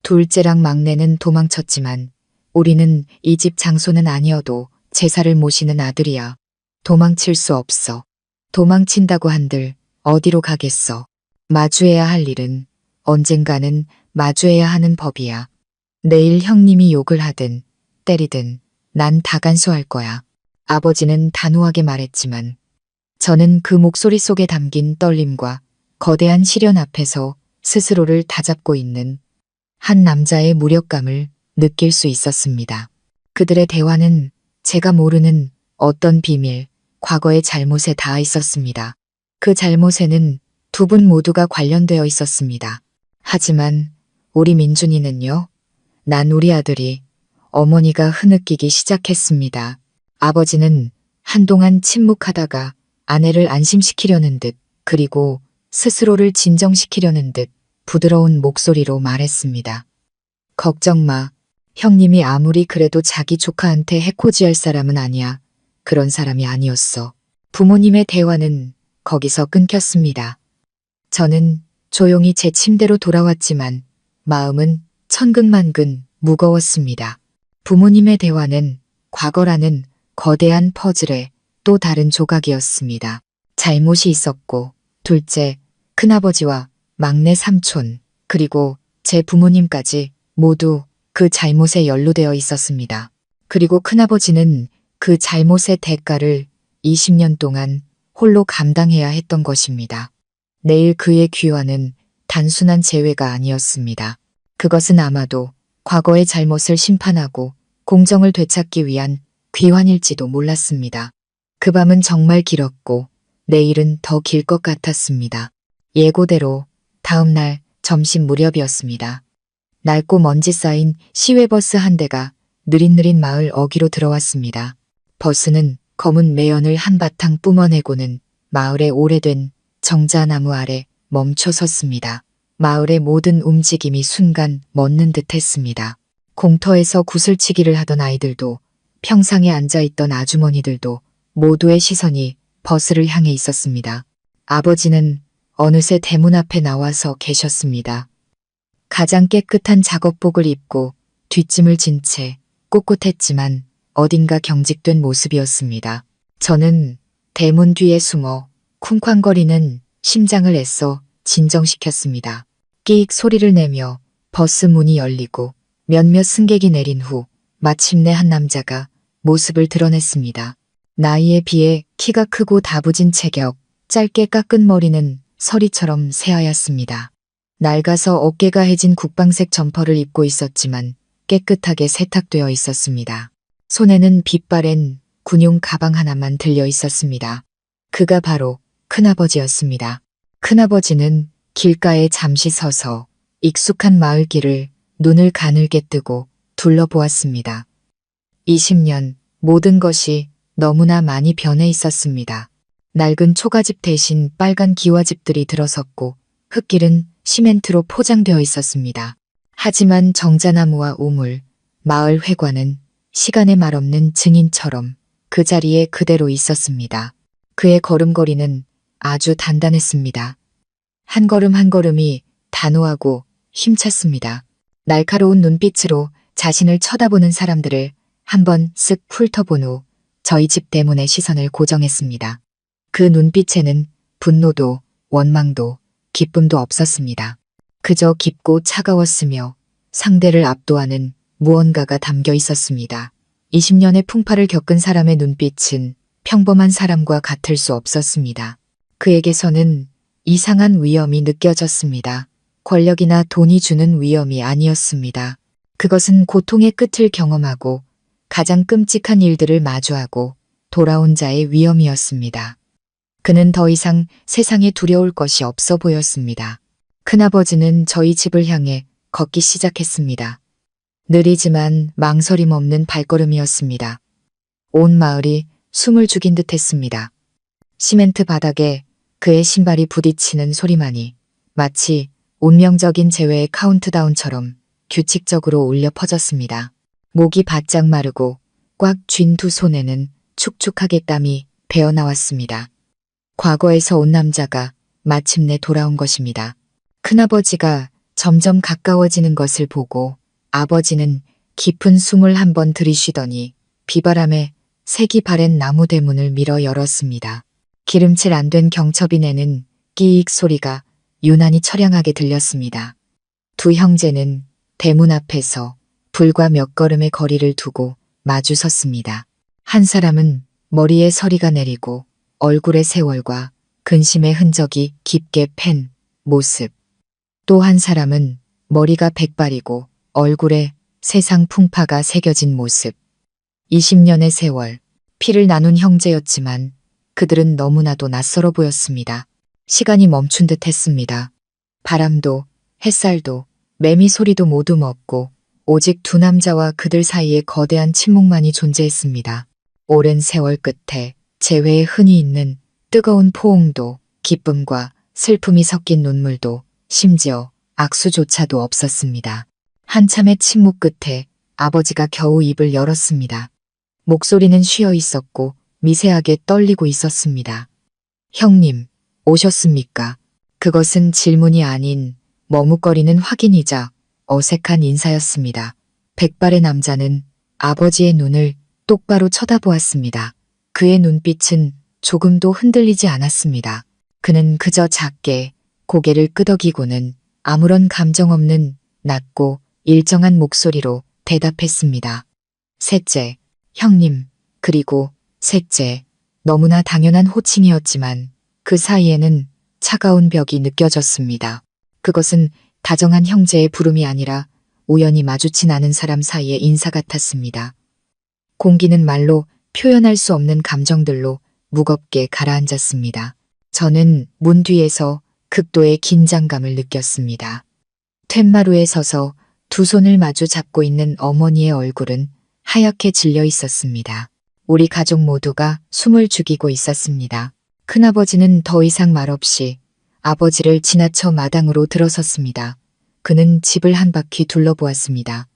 둘째랑 막내는 도망쳤지만 우리는 이 집 장소는 아니어도 제사를 모시는 아들이야. 도망칠 수 없어. 도망친다고 한들 어디로 가겠어. 마주해야 할 일은 언젠가는 마주해야 하는 법이야. 내일 형님이 욕을 하든 때리든 난 다 간수할 거야. 아버지는 단호하게 말했지만 저는 그 목소리 속에 담긴 떨림과 거대한 시련 앞에서 스스로를 다잡고 있는 한 남자의 무력감을 느낄 수 있었습니다. 그들의 대화는 제가 모르는 어떤 비밀, 과거의 잘못에 닿아 있었습니다. 그 잘못에는 두 분 모두가 관련되어 있었습니다. 하지만 우리 민준이는요? 난 우리 아들이 어머니가 흐느끼기 시작했습니다. 아버지는 한동안 침묵하다가 아내를 안심시키려는 듯 그리고 스스로를 진정시키려는 듯 부드러운 목소리로 말했습니다. 걱정 마. 형님이 아무리 그래도 자기 조카한테 해코지할 사람은 아니야. 그런 사람이 아니었어. 부모님의 대화는 거기서 끊겼습니다. 저는 조용히 제 침대로 돌아왔지만 마음은 천근만근 무거웠습니다. 부모님의 대화는 과거라는 거대한 퍼즐의 또 다른 조각이었습니다. 잘못이 있었고 둘째, 큰아버지와 막내 삼촌, 그리고 제 부모님까지 모두 그 잘못에 연루되어 있었습니다. 그리고 큰아버지는 그 잘못의 대가를 20년 동안 홀로 감당해야 했던 것입니다. 내일 그의 귀환은 단순한 재회가 아니었습니다. 그것은 아마도 과거의 잘못을 심판하고 공정을 되찾기 위한 귀환일지도 몰랐습니다. 그 밤은 정말 길었고 내일은 더 길 것 같았습니다. 예고대로 다음 날 점심 무렵이었습니다. 낡고 먼지 쌓인 시외버스 한 대가 느릿느릿 마을 어귀로 들어왔습니다. 버스는 검은 매연을 한바탕 뿜어내고는 마을의 오래된 정자나무 아래 멈춰 섰습니다. 마을의 모든 움직임이 순간 멎는 듯 했습니다. 공터에서 구슬치기를 하던 아이들도 평상에 앉아있던 아주머니들도 모두의 시선이 버스를 향해 있었습니다. 아버지는 어느새 대문 앞에 나와서 계셨습니다. 가장 깨끗한 작업복을 입고 뒷짐을 진 채 꿋꿋했지만 어딘가 경직된 모습이었습니다. 저는 대문 뒤에 숨어 쿵쾅거리는 심장을 애써 진정시켰습니다. 끼익 소리를 내며 버스 문이 열리고 몇몇 승객이 내린 후 마침내 한 남자가 모습을 드러냈습니다. 나이에 비해 키가 크고 다부진 체격, 짧게 깎은 머리는 서리처럼 새하얗습니다. 낡아서 어깨가 해진 국방색 점퍼를 입고 있었지만 깨끗하게 세탁되어 있었습니다. 손에는 빛바랜 군용 가방 하나만 들려 있었습니다. 그가 바로 큰아버지였습니다. 큰아버지는 길가에 잠시 서서 익숙한 마을길을 눈을 가늘게 뜨고 둘러보았습니다. 20년 모든 것이 너무나 많이 변해 있었습니다. 낡은 초가집 대신 빨간 기와집들이 들어섰고 흙길은 시멘트로 포장되어 있었습니다. 하지만 정자나무와 우물, 마을 회관은 시간의 말없는 증인처럼 그 자리에 그대로 있었습니다. 그의 걸음걸이는 아주 단단했습니다. 한 걸음 한 걸음이 단호하고 힘찼습니다. 날카로운 눈빛으로 자신을 쳐다보는 사람들을 한번 쓱 훑어본 후 저희 집 대문에 시선을 고정했습니다. 그 눈빛에는 분노도 원망도 기쁨도 없었습니다. 그저 깊고 차가웠으며 상대를 압도하는 무언가가 담겨 있었습니다. 20년의 풍파를 겪은 사람의 눈빛은 평범한 사람과 같을 수 없었습니다. 그에게서는 이상한 위험이 느껴졌습니다. 권력이나 돈이 주는 위험이 아니었습니다. 그것은 고통의 끝을 경험하고 가장 끔찍한 일들을 마주하고 돌아온 자의 위험이었습니다. 그는 더 이상 세상에 두려울 것이 없어 보였습니다. 큰아버지는 저희 집을 향해 걷기 시작했습니다. 느리지만 망설임 없는 발걸음이었습니다. 온 마을이 숨을 죽인 듯 했습니다. 시멘트 바닥에 그의 신발이 부딪히는 소리만이 마치 운명적인 재회의 카운트다운처럼 규칙적으로 울려 퍼졌습니다. 목이 바짝 마르고 꽉 쥔 두 손에는 축축하게 땀이 배어나왔습니다. 과거에서 온 남자가 마침내 돌아온 것입니다. 큰아버지가 점점 가까워지는 것을 보고 아버지는 깊은 숨을 한번 들이쉬더니 비바람에 색이 바랜 나무 대문을 밀어 열었습니다. 기름칠 안 된 경첩이 내는 끼익 소리가 유난히 처량하게 들렸습니다. 두 형제는 대문 앞에서 불과 몇 걸음의 거리를 두고 마주 섰습니다. 한 사람은 머리에 서리가 내리고 얼굴에 세월과 근심의 흔적이 깊게 팬 모습. 또 한 사람은 머리가 백발이고 얼굴에 세상 풍파가 새겨진 모습. 20년의 세월, 피를 나눈 형제였지만 그들은 너무나도 낯설어 보였습니다. 시간이 멈춘 듯 했습니다. 바람도 햇살도 매미 소리도 모두 멎고 오직 두 남자와 그들 사이에 거대한 침묵만이 존재했습니다. 오랜 세월 끝에 재회에 흔히 있는 뜨거운 포옹도 기쁨과 슬픔이 섞인 눈물도 심지어 악수조차도 없었습니다. 한참의 침묵 끝에 아버지가 겨우 입을 열었습니다. 목소리는 쉬어 있었고 미세하게 떨리고 있었습니다. 형님, 오셨습니까? 그것은 질문이 아닌 머뭇거리는 확인이자 어색한 인사였습니다. 백발의 남자는 아버지의 눈을 똑바로 쳐다보았습니다. 그의 눈빛은 조금도 흔들리지 않았습니다. 그는 그저 작게 고개를 끄덕이고는 아무런 감정 없는 낮고 일정한 목소리로 대답했습니다. 셋째, 형님, 그리고 셋째, 너무나 당연한 호칭이었지만 그 사이에는 차가운 벽이 느껴졌습니다. 그것은 다정한 형제의 부름이 아니라 우연히 마주친 아는 사람 사이의 인사 같았습니다. 공기는 말로 표현할 수 없는 감정들로 무겁게 가라앉았습니다. 저는 문 뒤에서 극도의 긴장감을 느꼈습니다. 툇마루에 서서 두 손을 마주 잡고 있는 어머니의 얼굴은 하얗게 질려 있었습니다. 우리 가족 모두가 숨을 죽이고 있었습니다. 큰아버지는 더 이상 말없이 아버지를 지나쳐 마당으로 들어섰습니다. 그는 집을 한 바퀴 둘러보았습니다.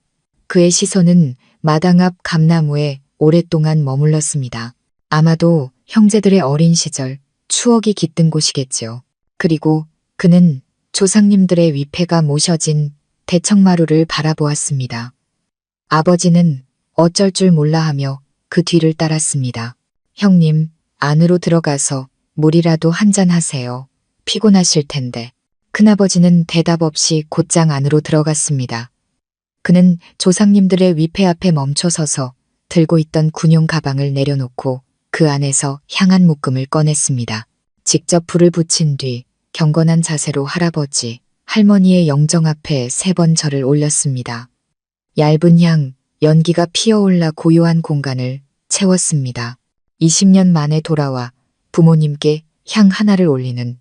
그의 시선은 마당 앞 감나무에 오랫동안 머물렀습니다. 아마도 형제들의 어린 시절, 추억이 깃든 곳이겠죠. 그리고 그는 조상님들의 위패가 모셔진 대청마루를 바라보았습니다. 아버지는 어쩔 줄 몰라 하며 그 뒤를 따랐습니다. 형님, 안으로 들어가서 물이라도 한잔 하세요. 피곤하실 텐데. 큰아버지는 대답 없이 곧장 안으로 들어갔습니다. 그는 조상님들의 위패 앞에 멈춰서서 들고 있던 군용 가방을 내려놓고 그 안에서 향한 묶음을 꺼냈습니다. 직접 불을 붙인 뒤 경건한 자세로 할아버지, 할머니의 영정 앞에 3번 절을 올렸습니다. 얇은 향, 연기가 피어올라 고요한 공간을 채웠습니다. 20년 만에 돌아와 부모님께 향 하나를 올리는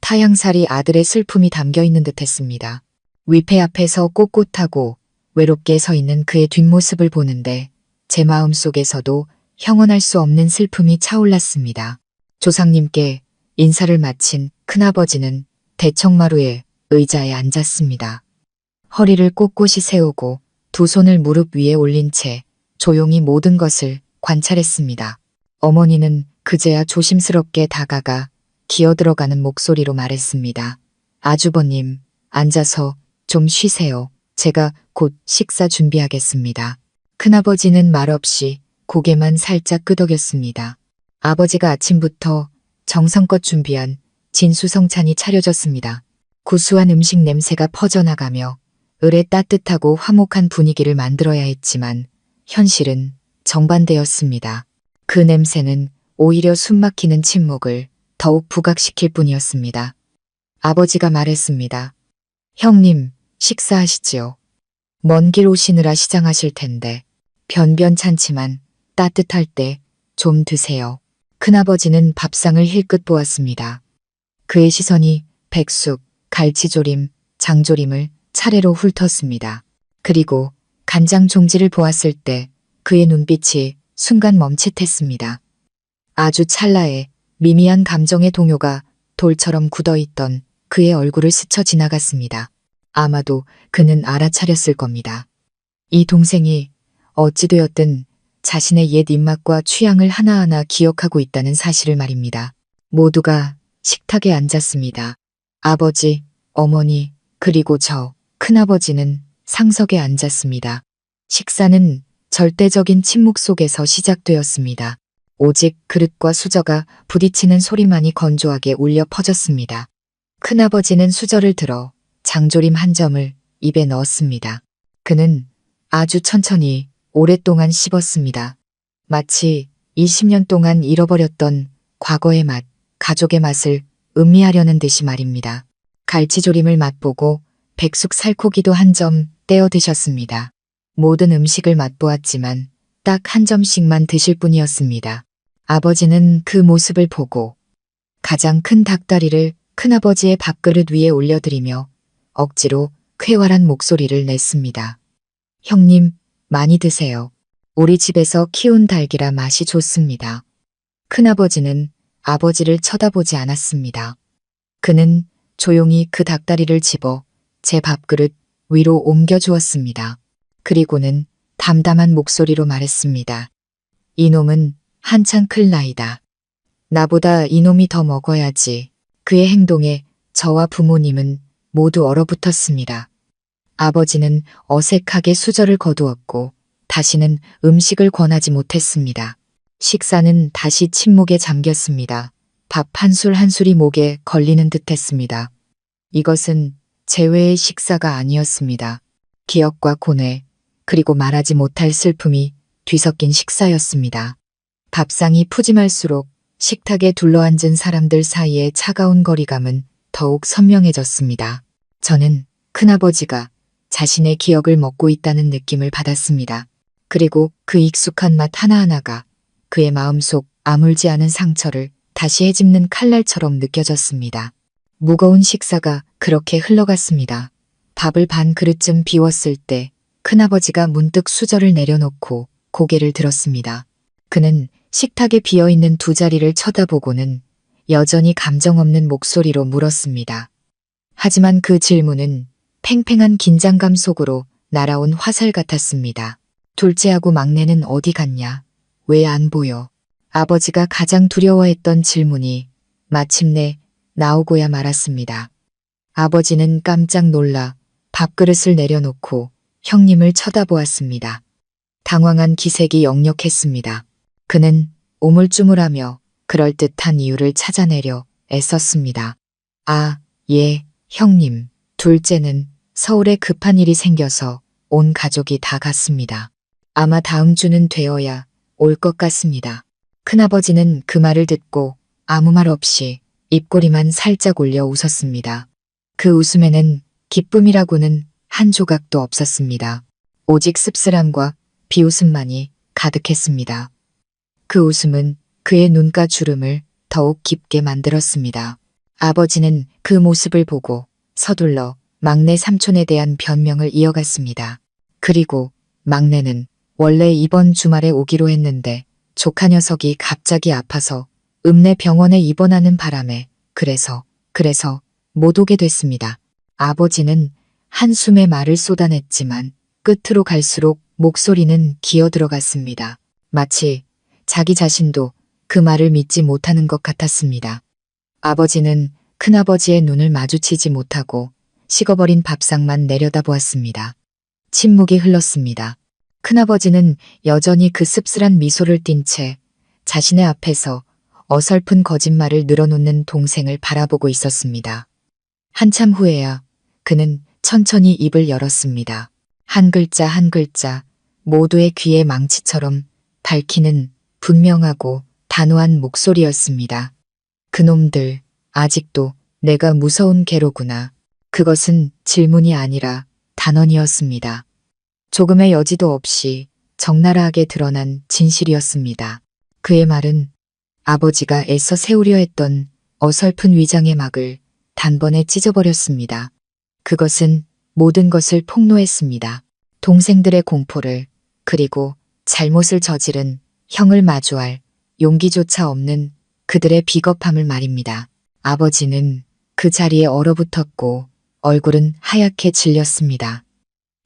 타향살이 아들의 슬픔이 담겨 있는 듯했습니다. 위패 앞에서 꼿꼿하고 외롭게 서 있는 그의 뒷모습을 보는데 제 마음 속에서도 형언할 수 없는 슬픔이 차올랐습니다. 조상님께 인사를 마친 큰아버지는 대청마루에 의자에 앉았습니다. 허리를 꼿꼿이 세우고 두 손을 무릎 위에 올린 채 조용히 모든 것을 관찰했습니다. 어머니는 그제야 조심스럽게 다가가 기어들어가는 목소리로 말했습니다. 아주버님, 앉아서 좀 쉬세요. 제가 곧 식사 준비하겠습니다. 큰아버지는 말없이 고개만 살짝 끄덕였습니다. 아버지가 아침부터 정성껏 준비한 진수성찬이 차려졌습니다. 구수한 음식 냄새가 퍼져나가며 을의 따뜻하고 화목한 분위기를 만들어야 했지만 현실은 정반대였습니다. 그 냄새는 오히려 숨막히는 침묵을 더욱 부각시킬 뿐이었습니다. 아버지가 말했습니다. 형님, 식사하시지요. 먼 길 오시느라 시장하실 텐데 변변찮지만 따뜻할 때 좀 드세요. 큰아버지는 밥상을 힐끗 보았습니다. 그의 시선이 백숙, 갈치조림, 장조림을 차례로 훑었습니다. 그리고 간장 종지를 보았을 때 그의 눈빛이 순간 멈칫했습니다. 아주 찰나에 미미한 감정의 동요가 돌처럼 굳어있던 그의 얼굴을 스쳐 지나갔습니다. 아마도 그는 알아차렸을 겁니다. 이 동생이 어찌되었든 자신의 옛 입맛과 취향을 하나하나 기억하고 있다는 사실을 말입니다. 모두가 식탁에 앉았습니다. 아버지, 어머니, 그리고 저, 큰아버지는 상석에 앉았습니다. 식사는 절대적인 침묵 속에서 시작되었습니다. 오직 그릇과 수저가 부딪히는 소리만이 건조하게 울려 퍼졌습니다. 큰아버지는 수저를 들어 장조림 한 점을 입에 넣었습니다. 그는 아주 천천히 오랫동안 씹었습니다. 마치 20년 동안 잃어버렸던 과거의 맛, 가족의 맛을 음미하려는 듯이 말입니다. 갈치조림을 맛보고 백숙 살코기도 한 점 떼어 드셨습니다. 모든 음식을 맛보았지만 딱 한 점씩만 드실 뿐이었습니다. 아버지는 그 모습을 보고 가장 큰 닭다리를 큰아버지의 밥그릇 위에 올려드리며 억지로 쾌활한 목소리를 냈습니다. 형님, 많이 드세요. 우리 집에서 키운 닭이라 맛이 좋습니다. 큰아버지는 아버지를 쳐다보지 않았습니다. 그는 조용히 그 닭다리를 집어 제 밥그릇 위로 옮겨 주었습니다. 그리고는 담담한 목소리로 말했습니다. 이놈은 한창 클 나이다. 나보다 이놈이 더 먹어야지. 그의 행동에 저와 부모님은 모두 얼어붙었습니다. 아버지는 어색하게 수저를 거두었고 다시는 음식을 권하지 못했습니다. 식사는 다시 침묵에 잠겼습니다. 밥 한 술 한 술이 목에 걸리는 듯했습니다. 이것은 재회의 식사가 아니었습니다. 기억과 고뇌, 그리고 말하지 못할 슬픔이 뒤섞인 식사였습니다. 밥상이 푸짐할수록 식탁에 둘러앉은 사람들 사이의 차가운 거리감은 더욱 선명해졌습니다. 저는 큰아버지가 자신의 기억을 먹고 있다는 느낌을 받았습니다. 그리고 그 익숙한 맛 하나하나가 그의 마음속 아물지 않은 상처를 다시 헤집는 칼날처럼 느껴졌습니다. 무거운 식사가 그렇게 흘러갔습니다. 밥을 반 그릇쯤 비웠을 때 큰아버지가 문득 수저를 내려놓고 고개를 들었습니다. 그는 식탁에 비어있는 두 자리를 쳐다보고는 여전히 감정 없는 목소리로 물었습니다. 하지만 그 질문은 팽팽한 긴장감 속으로 날아온 화살 같았습니다. 둘째하고 막내는 어디 갔냐? 왜 안 보여? 아버지가 가장 두려워했던 질문이 마침내 나오고야 말았습니다. 아버지는 깜짝 놀라 밥그릇을 내려놓고 형님을 쳐다보았습니다. 당황한 기색이 역력했습니다. 그는 우물쭈물하며 그럴듯한 이유를 찾아내려 애썼습니다. 아, 예, 형님. 둘째는 서울에 급한 일이 생겨서 온 가족이 다 갔습니다. 아마 다음 주는 되어야 올 것 같습니다. 큰아버지는 그 말을 듣고 아무 말 없이 입꼬리만 살짝 올려 웃었습니다. 그 웃음에는 기쁨이라고는 한 조각도 없었습니다. 오직 씁쓸함과 비웃음만이 가득했습니다. 그 웃음은 그의 눈가 주름을 더욱 깊게 만들었습니다. 아버지는 그 모습을 보고 서둘러 막내 삼촌에 대한 변명을 이어갔습니다. 그리고 막내는 원래 이번 주말에 오기로 했는데 조카 녀석이 갑자기 아파서 읍내 병원에 입원하는 바람에 그래서 못 오게 됐습니다. 아버지는 한숨에 말을 쏟아냈지만 끝으로 갈수록 목소리는 기어 들어갔습니다. 마치 자기 자신도 그 말을 믿지 못하는 것 같았습니다. 아버지는 큰아버지의 눈을 마주치지 못하고 식어버린 밥상만 내려다보았습니다. 침묵이 흘렀습니다. 큰아버지는 여전히 그 씁쓸한 미소를 띤 채 자신의 앞에서 어설픈 거짓말을 늘어놓는 동생을 바라보고 있었습니다. 한참 후에야 그는 천천히 입을 열었습니다. 한 글자 한 글자 모두의 귀에 망치처럼 밝히는 분명하고 단호한 목소리였습니다. 그놈들, 아직도 내가 무서운 개로구나. 그것은 질문이 아니라 단언이었습니다. 조금의 여지도 없이 적나라하게 드러난 진실이었습니다. 그의 말은 아버지가 애써 세우려 했던 어설픈 위장의 막을 단번에 찢어버렸습니다. 그것은 모든 것을 폭로했습니다. 동생들의 공포를, 그리고 잘못을 저지른 형을 마주할 용기조차 없는 그들의 비겁함을 말입니다. 아버지는 그 자리에 얼어붙었고 얼굴은 하얗게 질렸습니다.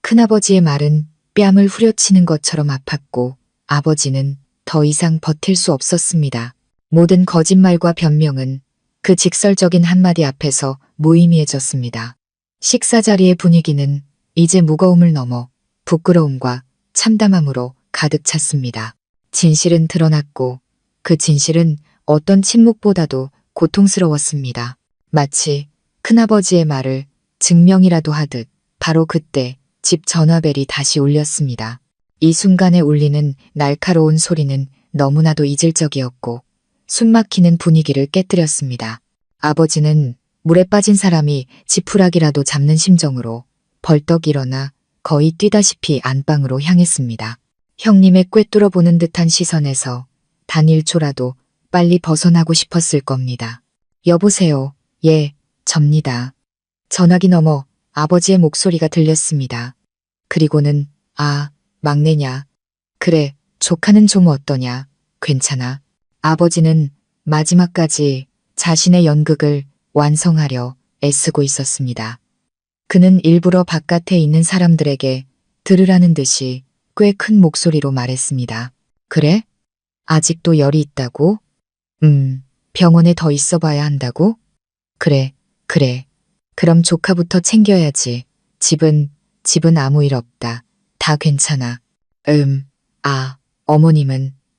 큰아버지의 말은 뺨을 후려치는 것처럼 아팠고 아버지는 더 이상 버틸 수 없었습니다. 모든 거짓말과 변명은 그 직설적인 한마디 앞에서 무의미해졌습니다. 식사 자리의 분위기는 이제 무거움을 넘어 부끄러움과 참담함으로 가득 찼습니다. 진실은 드러났고 그 진실은 어떤 침묵보다도 고통스러웠습니다. 마치 큰아버지의 말을 증명이라도 하듯 바로 그때 집 전화벨이 다시 울렸습니다. 이 순간에 울리는 날카로운 소리는 너무나도 이질적이었고 숨막히는 분위기를 깨뜨렸습니다. 아버지는 물에 빠진 사람이 지푸라기라도 잡는 심정으로 벌떡 일어나 거의 뛰다시피 안방으로 향했습니다. 형님의 꿰뚫어 보는 듯한 시선에서 단 1초라도 빨리 벗어나고 싶었을 겁니다. 여보세요. 예, 접니다. 전화기 너머 아버지의 목소리가 들렸습니다. 그리고는 아, 막내냐. 그래, 조카는 좀 어떠냐. 괜찮아. 아버지는 마지막까지 자신의 연극을 완성하려 애쓰고 있었습니다. 그는 일부러 바깥에 있는 사람들에게 들으라는 듯이 꽤 큰 목소리로 말했습니다. 그래? 아직도 열이 있다고? 병원에 더 있어 봐야 한다고? 그래, 그래. 그럼 조카부터 챙겨야지. 집은 아무 일 없다. 다 괜찮아.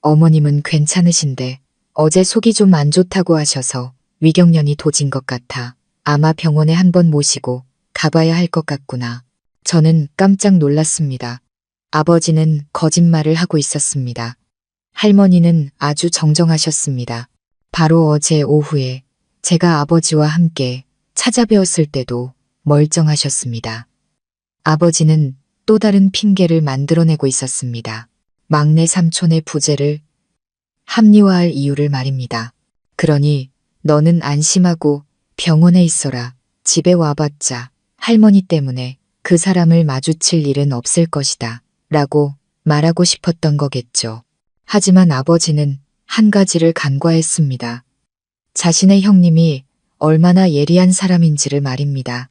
어머님은 괜찮으신데 어제 속이 좀 안 좋다고 하셔서 위경련이 도진 것 같아. 아마 병원에 한번 모시고 가봐야 할 것 같구나. 저는 깜짝 놀랐습니다. 아버지는 거짓말을 하고 있었습니다. 할머니는 아주 정정하셨습니다. 바로 어제 오후에 제가 아버지와 함께 찾아뵈었을 때도 멀쩡하셨습니다. 아버지는 또 다른 핑계를 만들어내고 있었습니다. 막내 삼촌의 부재를 합리화할 이유를 말입니다. 그러니 너는 안심하고 병원에 있어라. 집에 와봤자 할머니 때문에 그 사람을 마주칠 일은 없을 것이다. 라고 말하고 싶었던 거겠죠. 하지만 아버지는 한 가지를 간과했습니다. 자신의 형님이 얼마나 예리한 사람인지를 말입니다.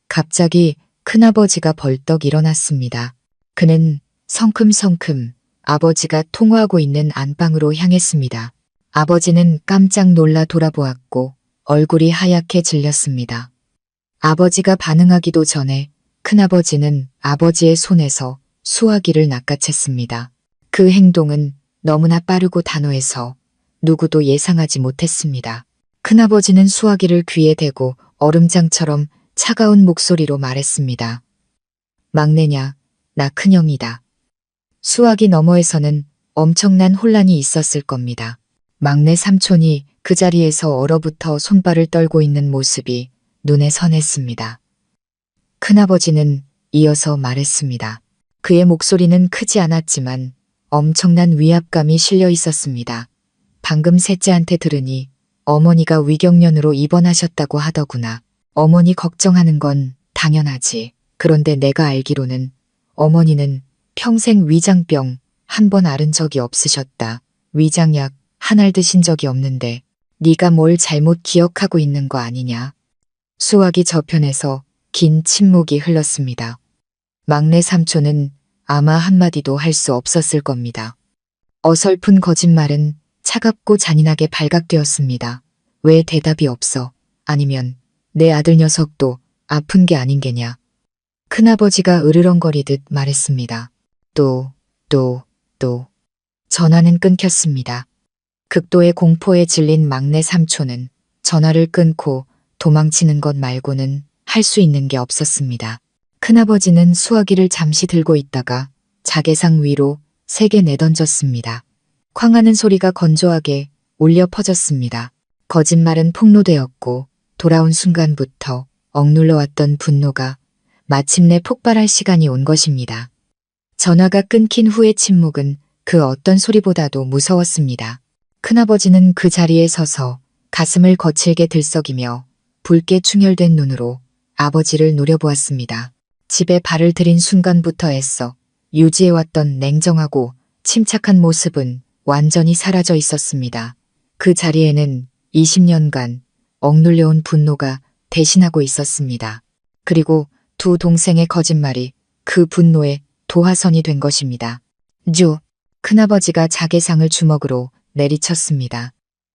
갑자기 큰아버지가 벌떡 일어났습니다. 그는 성큼성큼 아버지가 통화하고 있는 안방으로 향했습니다. 아버지는 깜짝 놀라 돌아보았고 얼굴이 하얗게 질렸습니다. 아버지가 반응하기도 전에 큰아버지는 아버지의 손에서 수화기를 낚아챘습니다. 그 행동은 너무나 빠르고 단호해서 누구도 예상하지 못했습니다. 큰아버지는 수화기를 귀에 대고 얼음장처럼 차가운 목소리로 말했습니다. 막내냐, 나 큰형이다. 수화기 너머에서는 엄청난 혼란이 있었을 겁니다. 막내 삼촌이 그 자리에서 얼어붙어 손발을 떨고 있는 모습이 눈에 선했습니다. 큰아버지는 이어서 말했습니다. 그의 목소리는 크지 않았지만 엄청난 위압감이 실려 있었습니다. 방금 셋째한테 들으니 어머니가 위경련으로 입원하셨다고 하더구나. 어머니 걱정하는 건 당연하지. 그런데 내가 알기로는 어머니는 평생 위장병 한 번 앓은 적이 없으셨다. 위장약 한 알 드신 적이 없는데 네가 뭘 잘못 기억하고 있는 거 아니냐. 수화기 저편에서 긴 침묵이 흘렀습니다. 막내 삼촌은 아마 한마디도 할 수 없었을 겁니다. 어설픈 거짓말은 차갑고 잔인하게 발각되었습니다. 왜 대답이 없어? 아니면 내 아들 녀석도 아픈 게 아닌 게냐? 큰아버지가 으르렁거리듯 말했습니다. 또. 전화는 끊겼습니다. 극도의 공포에 질린 막내 삼촌은 전화를 끊고 도망치는 것 말고는 할 수 있는 게 없었습니다. 큰아버지는 수화기를 잠시 들고 있다가 자개상 위로 세게 내던졌습니다. 쾅하는 소리가 건조하게 울려 퍼졌습니다. 거짓말은 폭로되었고 돌아온 순간부터 억눌러왔던 분노가 마침내 폭발할 시간이 온 것입니다. 전화가 끊긴 후의 침묵은 그 어떤 소리보다도 무서웠습니다. 큰아버지는 그 자리에 서서 가슴을 거칠게 들썩이며 붉게 충혈된 눈으로 아버지를 노려보았습니다. 집에 발을 들인 순간부터 애써 유지해왔던 냉정하고 침착한 모습은 완전히 사라져 있었습니다. 그 자리에는 20년간 억눌려온 분노가 대신하고 있었습니다. 그리고 두 동생의 거짓말이 그 분노의 도화선이 된 것입니다. 큰아버지가 자개상을 주먹으로 내리쳤습니다.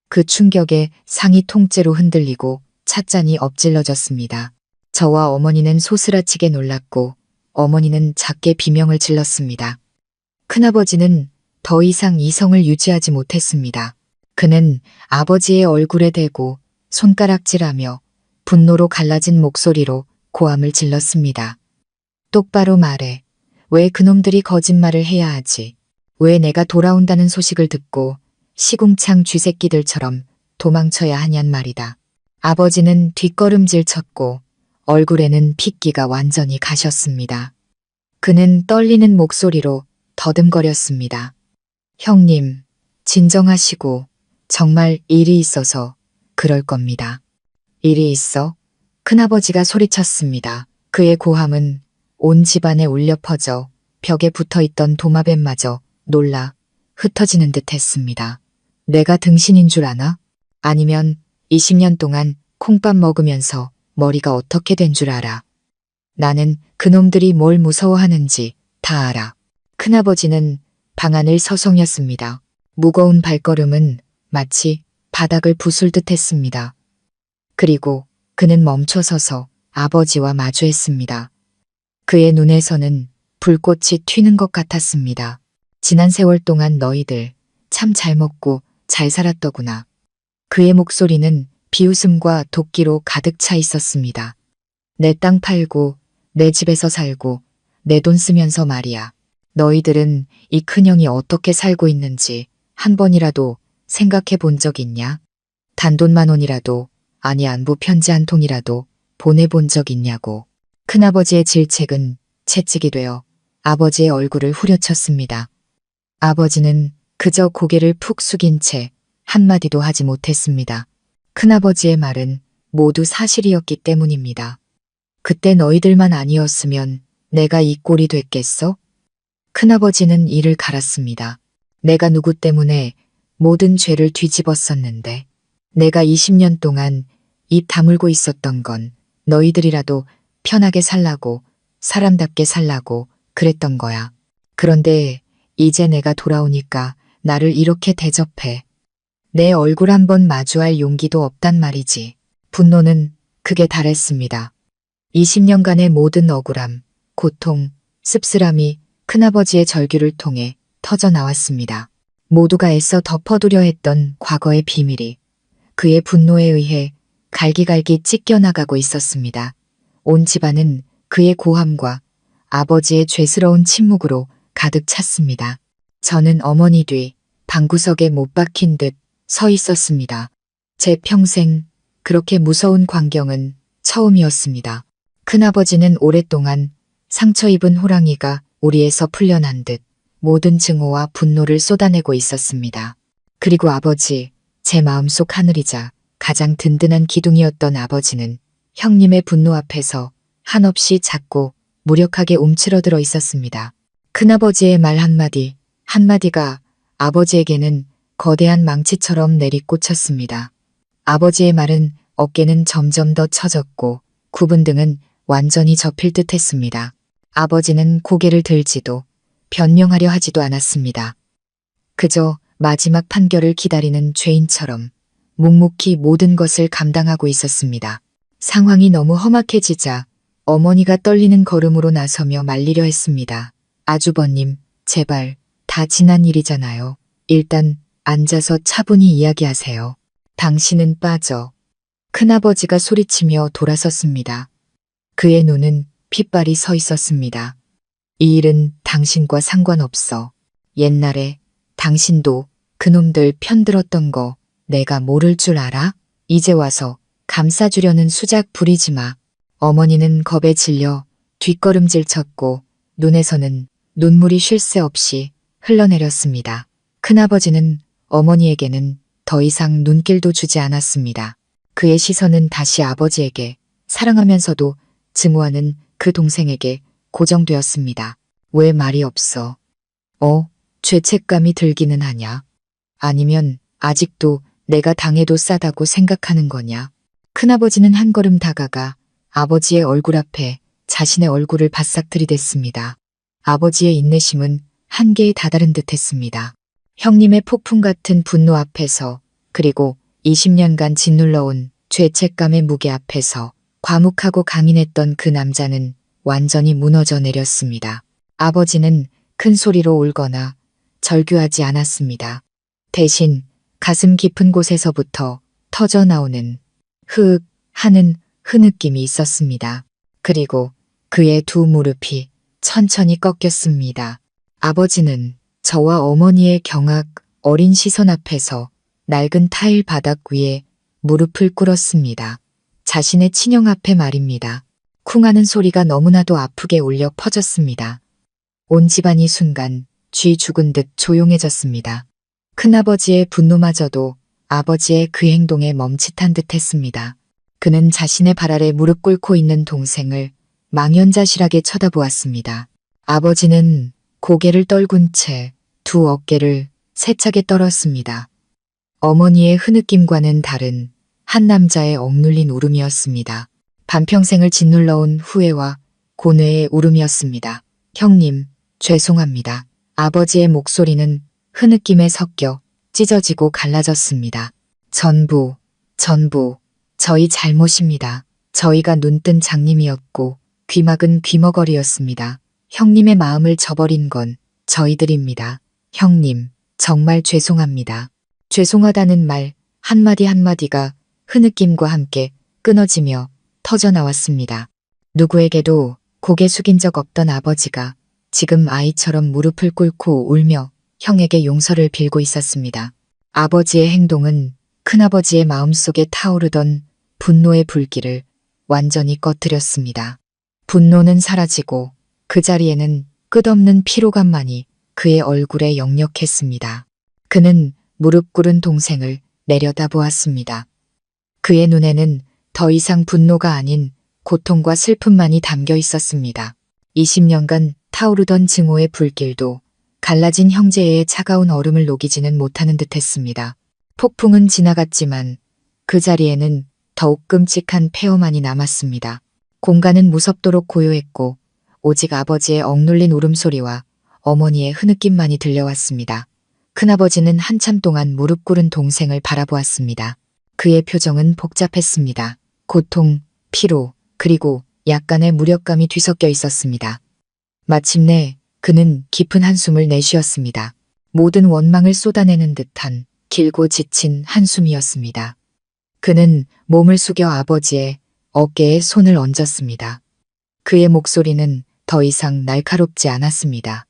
그 충격에 상이 통째로 흔들리고 찻잔이 엎질러졌습니다. 저와 어머니는 소스라치게 놀랐고 어머니는 작게 비명을 질렀습니다. 큰아버지는 더 이상 이성을 유지하지 못했습니다. 그는 아버지의 얼굴에 대고 손가락질하며 분노로 갈라진 목소리로 고함을 질렀습니다. 똑바로 말해. 왜 그놈들이 거짓말을 해야 하지? 왜 내가 돌아온다는 소식을 듣고 시궁창 쥐새끼들처럼 도망쳐야 하냔 말이다. 아버지는 뒷걸음질 쳤고 얼굴에는 핏기가 완전히 가셨습니다. 그는 떨리는 목소리로 더듬거렸습니다. 형님, 진정하시고 정말 일이 있어서 그럴 겁니다. 일이 있어? 큰아버지가 소리쳤습니다. 그의 고함은 온 집안에 울려 퍼져 벽에 붙어있던 도마뱀마저 놀라 흩어지는 듯 했습니다. 내가 등신인 줄 아나? 아니면 20년 동안 콩밥 먹으면서 머리가 어떻게 된 줄 알아? 나는 그놈들이 뭘 무서워하는지 다 알아. 큰아버지는 방 안을 서성였습니다. 무거운 발걸음은 마치 바닥을 부술 듯 했습니다. 그리고 그는 멈춰 서서 아버지와 마주했습니다. 그의 눈에서는 불꽃이 튀는 것 같았습니다. 지난 세월 동안 너희들 참 잘 먹고 잘 살았더구나. 그의 목소리는 비웃음과 도끼로 가득 차 있었습니다. 내 땅 팔고 내 집에서 살고 내 돈 쓰면서 말이야. 너희들은 이 큰형이 어떻게 살고 있는지 한 번이라도 생각해 본 적 있냐? 단돈 10,000원이라도, 아니 안부 편지 한 통이라도 보내본 적 있냐고. 큰아버지의 질책은 채찍이 되어 아버지의 얼굴을 후려쳤습니다. 아버지는 그저 고개를 푹 숙인 채 한마디도 하지 못했습니다. 큰아버지의 말은 모두 사실이었기 때문입니다. 그때 너희들만 아니었으면 내가 이 꼴이 됐겠어? 큰아버지는 이를 갈았습니다. 내가 누구 때문에 모든 죄를 뒤집었었는데 내가 20년 동안 입 다물고 있었던 건 너희들이라도 편하게 살라고 사람답게 살라고 그랬던 거야. 그런데 이제 내가 돌아오니까 나를 이렇게 대접해. 내 얼굴 한번 마주할 용기도 없단 말이지. 분노는 극에 달했습니다. 20년간의 모든 억울함, 고통, 씁쓸함이 큰아버지의 절규를 통해 터져 나왔습니다. 모두가 애써 덮어두려 했던 과거의 비밀이 그의 분노에 의해 갈기갈기 찢겨나가고 있었습니다. 온 집안은 그의 고함과 아버지의 죄스러운 침묵으로 가득 찼습니다. 저는 어머니 뒤 방구석에 못 박힌 듯 서 있었습니다. 제 평생 그렇게 무서운 광경은 처음이었습니다. 큰아버지는 오랫동안 상처 입은 호랑이가 우리에서 풀려난 듯 모든 증오와 분노를 쏟아내고 있었습니다. 그리고 아버지, 제 마음속 하늘이자 가장 든든한 기둥이었던 아버지는 형님의 분노 앞에서 한없이 작고 무력하게 움츠러들어 있었습니다. 큰아버지의 말 한마디, 한마디가 아버지에게는 거대한 망치처럼 내리꽂혔습니다. 아버지의 말은 어깨는 점점 더 처졌고 굽은 등은 완전히 접힐 듯 했습니다. 아버지는 고개를 들지도 변명하려 하지도 않았습니다. 그저 마지막 판결을 기다리는 죄인처럼 묵묵히 모든 것을 감당하고 있었습니다. 상황이 너무 험악해지자 어머니가 떨리는 걸음으로 나서며 말리려 했습니다. 아주버님, 제발 다 지난 일이잖아요. 일단 앉아서 차분히 이야기하세요. 당신은 빠져. 큰아버지가 소리치며 돌아섰습니다. 그의 눈은 핏발이 서 있었습니다. 이 일은 당신과 상관없어. 옛날에 당신도 그놈들 편들었던 거 내가 모를 줄 알아? 이제 와서 감싸주려는 수작 부리지 마. 어머니는 겁에 질려 뒷걸음질 쳤고 눈에서는 눈물이 쉴 새 없이 흘러내렸습니다. 큰아버지는 어머니에게는 더 이상 눈길도 주지 않았습니다. 그의 시선은 다시 아버지에게, 사랑하면서도 증오하는 그 동생에게 고정되었습니다. 왜 말이 없어? 죄책감이 들기는 하냐? 아니면 아직도 내가 당해도 싸다고 생각하는 거냐? 큰아버지는 한 걸음 다가가 아버지의 얼굴 앞에 자신의 얼굴을 바싹 들이댔습니다. 아버지의 인내심은 한계에 다다른 듯 했습니다. 형님의 폭풍 같은 분노 앞에서 그리고 20년간 짓눌러온 죄책감의 무게 앞에서 과묵하고 강인했던 그 남자는 완전히 무너져 내렸습니다. 아버지는 큰 소리로 울거나 절규하지 않았습니다. 대신 가슴 깊은 곳에서부터 터져 나오는 흐윽 하는 흐느낌이 있었습니다. 그리고 그의 두 무릎이 천천히 꺾였습니다. 아버지는 저와 어머니의 경악 어린 시선 앞에서 낡은 타일 바닥 위에 무릎을 꿇었습니다. 자신의 친형 앞에 말입니다. 쿵 하는 소리가 너무나도 아프게 울려 퍼졌습니다. 온 집안이 순간 쥐 죽은 듯 조용해졌습니다. 큰아버지의 분노마저도 아버지의 그 행동에 멈칫한 듯 했습니다. 그는 자신의 발 아래 무릎 꿇고 있는 동생을 망연자실하게 쳐다보았습니다. 아버지는 고개를 떨군 채 두 어깨를 세차게 떨었습니다. 어머니의 흐느낌과는 다른 한 남자의 억눌린 울음이었습니다. 반평생을 짓눌러온 후회와 고뇌의 울음이었습니다. 형님, 죄송합니다. 아버지의 목소리는 흐느낌에 섞여 찢어지고 갈라졌습니다. 전부 저희 잘못입니다. 저희가 눈뜬 장님이었고 귀막은 귀머거리였습니다. 형님의 마음을 저버린 건 저희들입니다. 형님, 정말 죄송합니다. 죄송하다는 말 한마디 한마디가 흐느낌과 함께 끊어지며 터져 나왔습니다. 누구에게도 고개 숙인 적 없던 아버지가 지금 아이처럼 무릎을 꿇고 울며 형에게 용서를 빌고 있었습니다. 아버지의 행동은 큰아버지의 마음속에 타오르던 분노의 불길을 완전히 꺼뜨렸습니다. 분노는 사라지고 그 자리에는 끝없는 피로감만이 그의 얼굴에 역력했습니다. 그는 무릎 꿇은 동생을 내려다보았습니다. 그의 눈에는 더 이상 분노가 아닌 고통과 슬픔만이 담겨 있었습니다. 20년간 타오르던 증오의 불길도 갈라진 형제의 차가운 얼음을 녹이지는 못하는 듯했습니다. 폭풍은 지나갔지만 그 자리에는 더욱 끔찍한 폐허만이 남았습니다. 공간은 무섭도록 고요했고 오직 아버지의 억눌린 울음소리와 어머니의 흐느낌만이 들려왔습니다. 큰아버지는 한참 동안 무릎 꿇은 동생을 바라보았습니다. 그의 표정은 복잡했습니다. 고통, 피로, 그리고 약간의 무력감이 뒤섞여 있었습니다. 마침내 그는 깊은 한숨을 내쉬었습니다. 모든 원망을 쏟아내는 듯한 길고 지친 한숨이었습니다. 그는 몸을 숙여 아버지의 어깨에 손을 얹었습니다. 그의 목소리는 더 이상 날카롭지 않았습니다.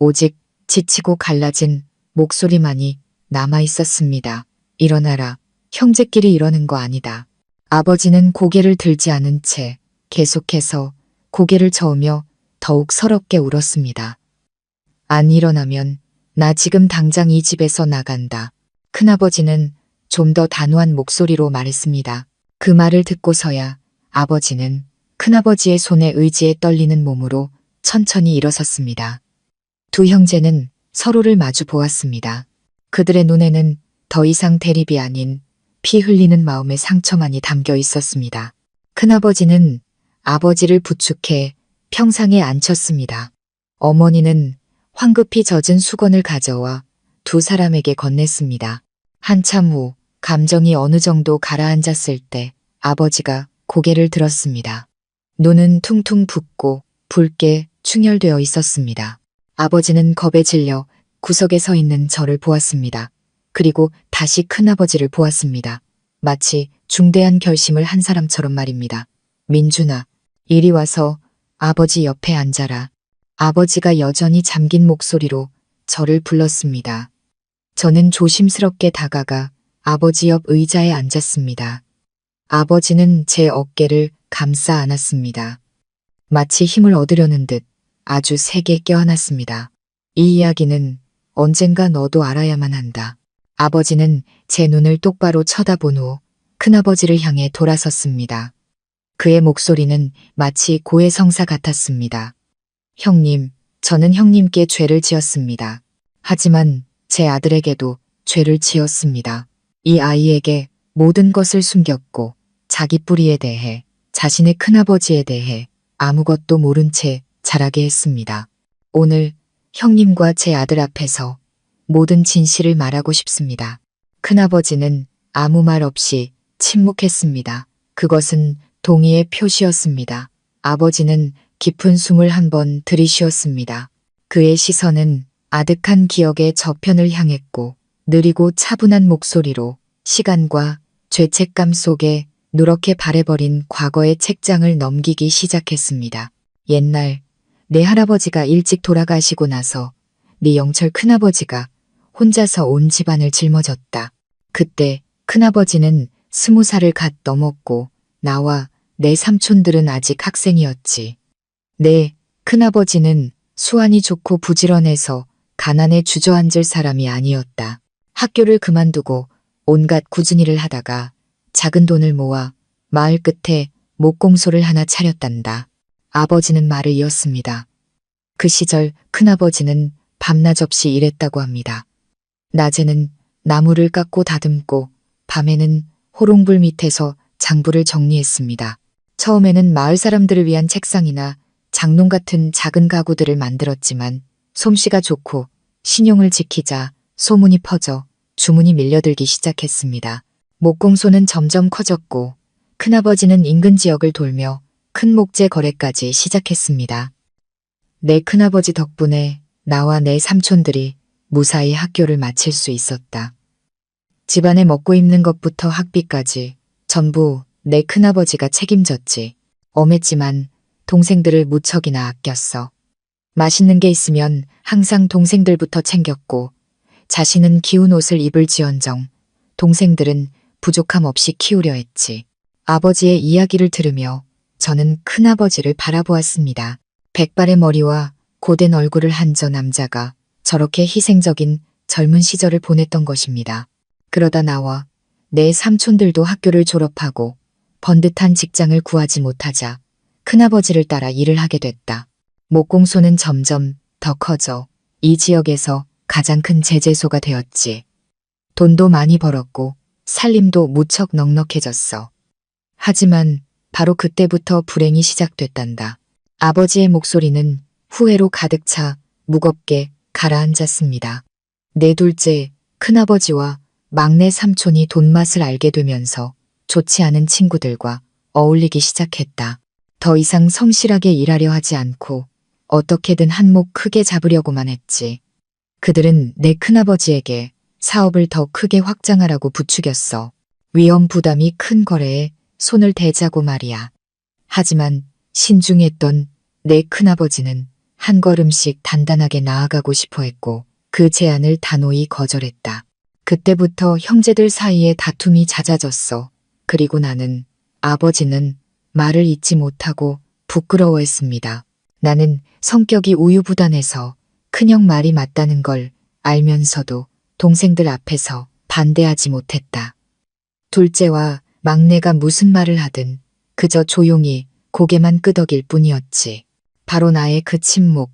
오직 지치고 갈라진 목소리만이 남아 있었습니다. 일어나라. 형제끼리 이러는 거 아니다. 아버지는 고개를 들지 않은 채 계속해서 고개를 저으며 더욱 서럽게 울었습니다. 안 일어나면 나 지금 당장 이 집에서 나간다. 큰아버지는 좀 더 단호한 목소리로 말했습니다. 그 말을 듣고서야 아버지는 큰아버지의 손에 의지에 떨리는 몸으로 천천히 일어섰습니다. 두 형제는 서로를 마주 보았습니다. 그들의 눈에는 더 이상 대립이 아닌 피 흘리는 마음의 상처만이 담겨 있었습니다. 큰아버지는 아버지를 부축해 평상에 앉혔습니다. 어머니는 황급히 젖은 수건을 가져와 두 사람에게 건넸습니다. 한참 후 감정이 어느 정도 가라앉았을 때 아버지가 고개를 들었습니다. 눈은 퉁퉁 붓고 붉게 충혈되어 있었습니다. 아버지는 겁에 질려 구석에 서 있는 저를 보았습니다. 그리고 다시 큰아버지를 보았습니다. 마치 중대한 결심을 한 사람처럼 말입니다. 민준아, 이리 와서 아버지 옆에 앉아라. 아버지가 여전히 잠긴 목소리로 저를 불렀습니다. 저는 조심스럽게 다가가 아버지 옆 의자에 앉았습니다. 아버지는 제 어깨를 감싸 안았습니다. 마치 힘을 얻으려는 듯 아주 세게 껴안았습니다. 이 이야기는 언젠가 너도 알아야만 한다. 아버지는 제 눈을 똑바로 쳐다본 후 큰아버지를 향해 돌아섰습니다. 그의 목소리는 마치 고해성사 같았습니다. 형님, 저는 형님께 죄를 지었습니다. 하지만 제 아들에게도 죄를 지었습니다. 이 아이에게 모든 것을 숨겼고 자기 뿌리에 대해, 자신의 큰아버지에 대해 아무것도 모른 채 자라게 했습니다. 오늘 형님과 제 아들 앞에서 모든 진실을 말하고 싶습니다. 큰아버지는 아무 말 없이 침묵했습니다. 그것은 동의의 표시였습니다. 아버지는 깊은 숨을 한 번 들이쉬었습니다. 그의 시선은 아득한 기억의 저편을 향했고 느리고 차분한 목소리로 시간과 죄책감 속에 누렇게 바래버린 과거의 책장을 넘기기 시작했습니다. 옛날 내 할아버지가 일찍 돌아가시고 나서 네 영철 큰아버지가 혼자서 온 집안을 짊어졌다. 그때 큰아버지는 20살을 갓 넘었고 나와 내 삼촌들은 아직 학생이었지. 내 큰아버지는 수완이 좋고 부지런해서 가난에 주저앉을 사람이 아니었다. 학교를 그만두고 온갖 굳은 일을 하다가 작은 돈을 모아 마을 끝에 목공소를 하나 차렸단다. 아버지는 말을 이었습니다. 그 시절 큰아버지는 밤낮 없이 일했다고 합니다. 낮에는 나무를 깎고 다듬고 밤에는 호롱불 밑에서 장부를 정리했습니다. 처음에는 마을 사람들을 위한 책상이나 장롱 같은 작은 가구들을 만들었지만 솜씨가 좋고 신용을 지키자 소문이 퍼져 주문이 밀려들기 시작했습니다. 목공소는 점점 커졌고 큰아버지는 인근 지역을 돌며 큰 목재 거래까지 시작했습니다. 내 큰아버지 덕분에 나와 내 삼촌들이 무사히 학교를 마칠 수 있었다. 집안에 먹고 입는 것부터 학비까지 전부 내 큰아버지가 책임졌지. 엄했지만 동생들을 무척이나 아꼈어. 맛있는 게 있으면 항상 동생들부터 챙겼고 자신은 기운 옷을 입을지언정 동생들은 부족함 없이 키우려 했지. 아버지의 이야기를 들으며 저는 큰아버지를 바라보았습니다. 백발의 머리와 고된 얼굴을 한 저 남자가 저렇게 희생적인 젊은 시절을 보냈던 것입니다. 그러다 나와 내 삼촌들도 학교를 졸업하고 번듯한 직장을 구하지 못하자 큰아버지를 따라 일을 하게 됐다. 목공소는 점점 더 커져 이 지역에서 가장 큰 제재소가 되었지. 돈도 많이 벌었고 살림도 무척 넉넉해졌어. 하지만 바로 그때부터 불행이 시작됐단다. 아버지의 목소리는 후회로 가득 차 무겁게 가라앉았습니다. 내 둘째 큰아버지와 막내 삼촌이 돈맛을 알게 되면서 좋지 않은 친구들과 어울리기 시작했다. 더 이상 성실하게 일하려 하지 않고 어떻게든 한몫 크게 잡으려고만 했지. 그들은 내 큰아버지에게 사업을 더 크게 확장하라고 부추겼어. 위험 부담이 큰 거래에 손을 대자고 말이야. 하지만 신중했던 내 큰아버지는 한 걸음씩 단단하게 나아가고 싶어 했고 그 제안을 단호히 거절했다. 그때부터 형제들 사이에 다툼이 잦아졌어. 그리고 나는 아버지는 말을 잇지 못하고 부끄러워했습니다. 나는 성격이 우유부단해서 큰형 말이 맞다는 걸 알면서도 동생들 앞에서 반대하지 못했다. 둘째와 막내가 무슨 말을 하든 그저 조용히 고개만 끄덕일 뿐이었지. 바로 나의 그 침묵,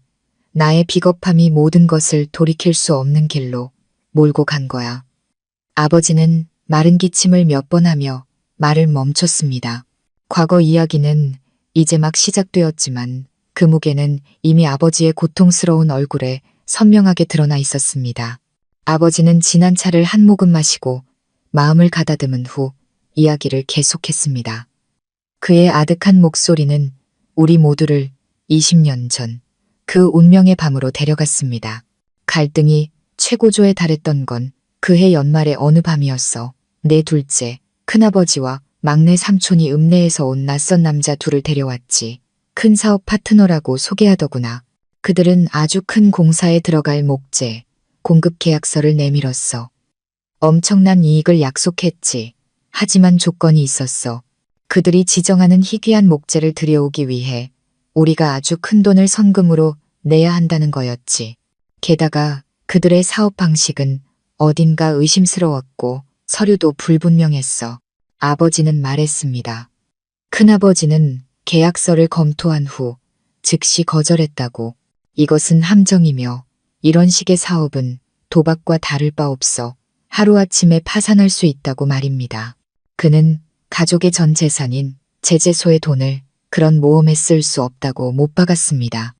나의 비겁함이 모든 것을 돌이킬 수 없는 길로 몰고 간 거야. 아버지는 마른 기침을 몇 번 하며 말을 멈췄습니다. 과거 이야기는 이제 막 시작되었지만 그 무게는 이미 아버지의 고통스러운 얼굴에 선명하게 드러나 있었습니다. 아버지는 진한 차를 한 모금 마시고 마음을 가다듬은 후 이야기를 계속했습니다. 그의 아득한 목소리는 우리 모두를 20년 전 그 운명의 밤으로 데려갔습니다. 갈등이 최고조에 달했던 건 그해 연말의 어느 밤이었어. 내 둘째, 큰아버지와 막내 삼촌이 읍내에서 온 낯선 남자 둘을 데려왔지. 큰 사업 파트너라고 소개하더구나. 그들은 아주 큰 공사에 들어갈 목재, 공급 계약서를 내밀었어. 엄청난 이익을 약속했지. 하지만 조건이 있었어. 그들이 지정하는 희귀한 목재를 들여오기 위해 우리가 아주 큰 돈을 선금으로 내야 한다는 거였지. 게다가 그들의 사업 방식은 어딘가 의심스러웠고 서류도 불분명했어. 아버지는 말했습니다. 큰아버지는 계약서를 검토한 후 즉시 거절했다고. 이것은 함정이며 이런 식의 사업은 도박과 다를 바 없어 하루아침에 파산할 수 있다고 말입니다. 그는 가족의 전 재산인 제재소의 돈을 그런 모험에 쓸 수 없다고 못 박았습니다.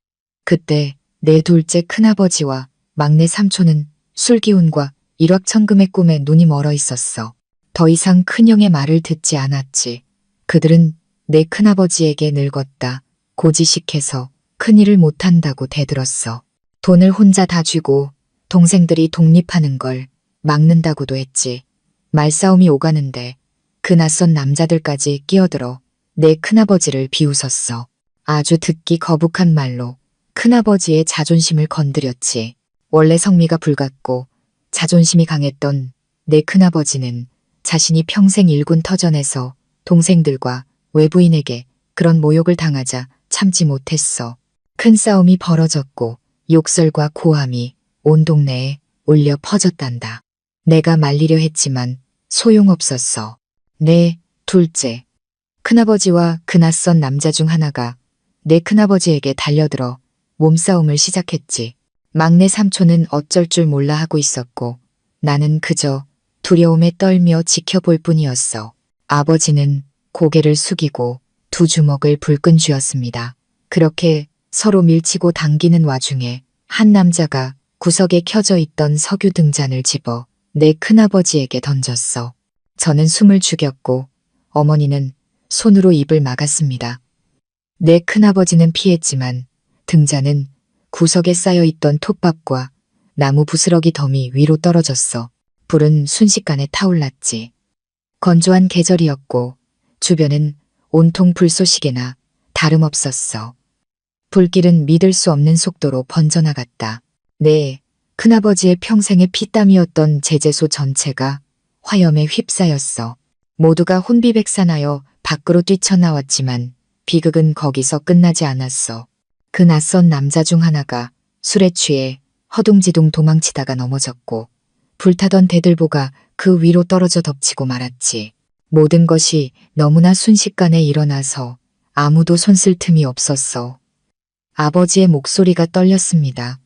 그때 내 둘째 큰아버지와 막내 삼촌은 술 기운과 일확천금의 꿈에 눈이 멀어 있었어. 더 이상 큰형의 말을 듣지 않았지. 그들은 내 큰아버지에게 늙었다, 고지식해서 큰일을 못한다고 대들었어. 돈을 혼자 다 쥐고 동생들이 독립하는 걸 막는다고도 했지. 말싸움이 오가는데 그 낯선 남자들까지 끼어들어 내 큰아버지를 비웃었어. 아주 듣기 거북한 말로 큰아버지의 자존심을 건드렸지. 원래 성미가 불같고 자존심이 강했던 내 큰아버지는 자신이 평생 일군 터전에서 동생들과 외부인에게 그런 모욕을 당하자 참지 못했어. 큰 싸움이 벌어졌고 욕설과 고함이 온 동네에 울려 퍼졌단다. 내가 말리려 했지만 소용없었어. 내 둘째, 큰아버지와 그 낯선 남자 중 하나가 내 큰아버지에게 달려들어 몸싸움을 시작했지. 막내 삼촌은 어쩔 줄 몰라 하고 있었고 나는 그저 두려움에 떨며 지켜볼 뿐이었어. 아버지는 고개를 숙이고 두 주먹을 불끈 쥐었습니다. 그렇게 서로 밀치고 당기는 와중에 한 남자가 구석에 켜져 있던 석유 등잔을 집어 내 큰아버지에게 던졌어. 저는 숨을 죽였고 어머니는 손으로 입을 막았습니다. 내 큰아버지는 피했지만 등잔은 구석에 쌓여있던 톱밥과 나무 부스러기 더미 위로 떨어졌어. 불은 순식간에 타올랐지. 건조한 계절이었고 주변은 온통 불쏘시개나 다름없었어. 불길은 믿을 수 없는 속도로 번져나갔다. 내 큰아버지의 평생의 피땀이었던 제재소 전체가 화염에 휩싸였어. 모두가 혼비백산하여 밖으로 뛰쳐나왔지만 비극은 거기서 끝나지 않았어. 그 낯선 남자 중 하나가 술에 취해 허둥지둥 도망치다가 넘어졌고 불타던 대들보가 그 위로 떨어져 덮치고 말았지. 모든 것이 너무나 순식간에 일어나서 아무도 손쓸 틈이 없었어. 아버지의 목소리가 떨렸습니다.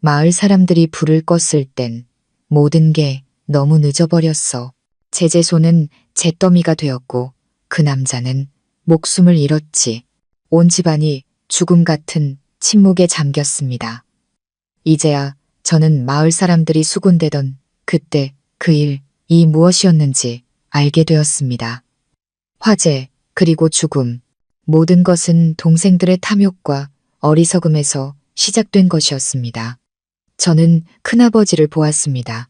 마을 사람들이 불을 껐을 땐 모든 게 너무 늦어버렸어. 제재소는 잿더미가 되었고 그 남자는 목숨을 잃었지. 온 집안이 죽음 같은 침묵에 잠겼습니다. 이제야 저는 마을 사람들이 수군대던 그때 그 일이 무엇이었는지 알게 되었습니다. 화재, 그리고 죽음. 모든 것은 동생들의 탐욕과 어리석음에서 시작된 것이었습니다. 저는 큰아버지를 보았습니다.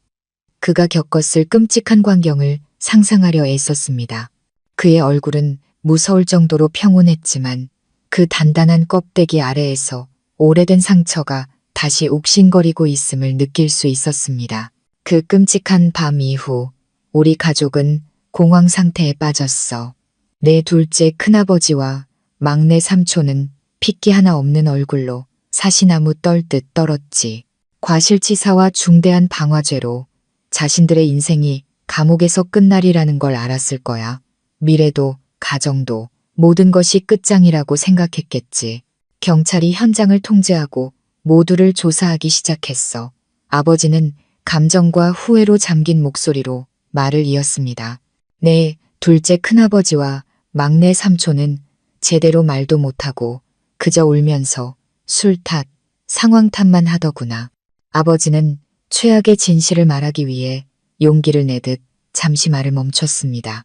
그가 겪었을 끔찍한 광경을 상상하려 애썼습니다. 그의 얼굴은 무서울 정도로 평온했지만 그 단단한 껍데기 아래에서 오래된 상처가 다시 욱신거리고 있음을 느낄 수 있었습니다. 그 끔찍한 밤 이후 우리 가족은 공황 상태에 빠졌어. 내 둘째 큰아버지와 막내 삼촌은 핏기 하나 없는 얼굴로 사시나무 떨듯 떨었지. 과실치사와 중대한 방화죄로 자신들의 인생이 감옥에서 끝날이라는 걸 알았을 거야. 미래도 가정도 모든 것이 끝장이라고 생각했겠지. 경찰이 현장을 통제하고 모두를 조사하기 시작했어. 아버지는 감정과 후회로 잠긴 목소리로 말을 이었습니다. 내 둘째 큰아버지와 막내 삼촌은 제대로 말도 못하고 그저 울면서 술 탓, 상황 탓만 하더구나. 아버지는 최악의 진실을 말하기 위해 용기를 내듯 잠시 말을 멈췄습니다.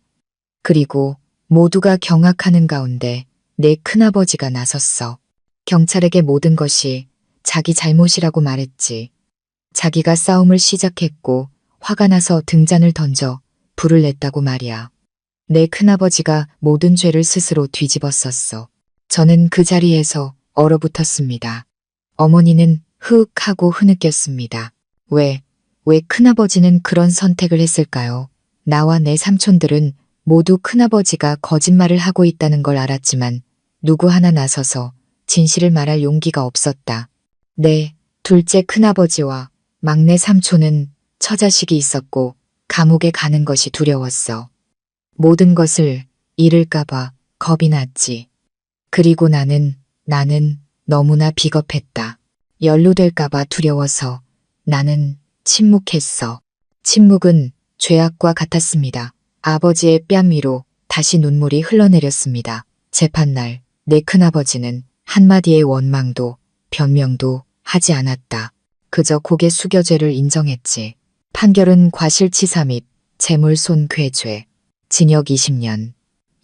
그리고 모두가 경악하는 가운데 내 큰아버지가 나섰어. 경찰에게 모든 것이 자기 잘못이라고 말했지. 자기가 싸움을 시작했고 화가 나서 등잔을 던져 불을 냈다고 말이야. 내 큰아버지가 모든 죄를 스스로 뒤집었었어. 저는 그 자리에서 얼어붙었습니다. 어머니는 흐윽 하고 흐느꼈습니다. 왜 큰아버지는 그런 선택을 했을까요? 나와 내 삼촌들은 모두 큰아버지가 거짓말을 하고 있다는 걸 알았지만 누구 하나 나서서 진실을 말할 용기가 없었다. 내 둘째 큰아버지와 막내 삼촌은 처자식이 있었고 감옥에 가는 것이 두려웠어. 모든 것을 잃을까봐 겁이 났지. 그리고 나는 너무나 비겁했다. 연루될까봐 두려워서 나는 침묵했어. 침묵은 죄악과 같았습니다. 아버지의 뺨 위로 다시 눈물이 흘러내렸습니다. 재판날 내 큰아버지는 한마디의 원망도 변명도 하지 않았다. 그저 고개 숙여 죄를 인정했지. 판결은 과실치사 및 재물손괴죄, 징역 20년.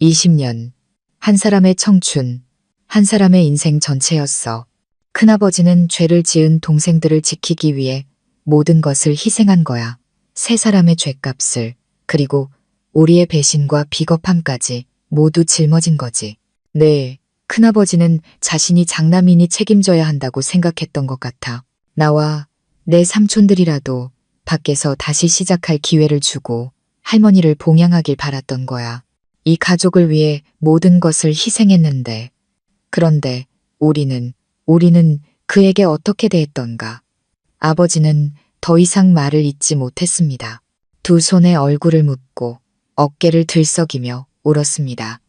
20년. 한 사람의 청춘, 한 사람의 인생 전체였어. 큰아버지는 죄를 지은 동생들을 지키기 위해 모든 것을 희생한 거야. 세 사람의 죗값을, 그리고 우리의 배신과 비겁함까지 모두 짊어진 거지. 네, 큰아버지는 자신이 장남이니 책임져야 한다고 생각했던 것 같아. 나와 내 삼촌들이라도 밖에서 다시 시작할 기회를 주고 할머니를 봉양하길 바랐던 거야. 이 가족을 위해 모든 것을 희생했는데. 그런데 우리는 그에게 어떻게 대했던가. 아버지는 더 이상 말을 잇지 못했습니다. 두 손에 얼굴을 묻고 어깨를 들썩이며 울었습니다.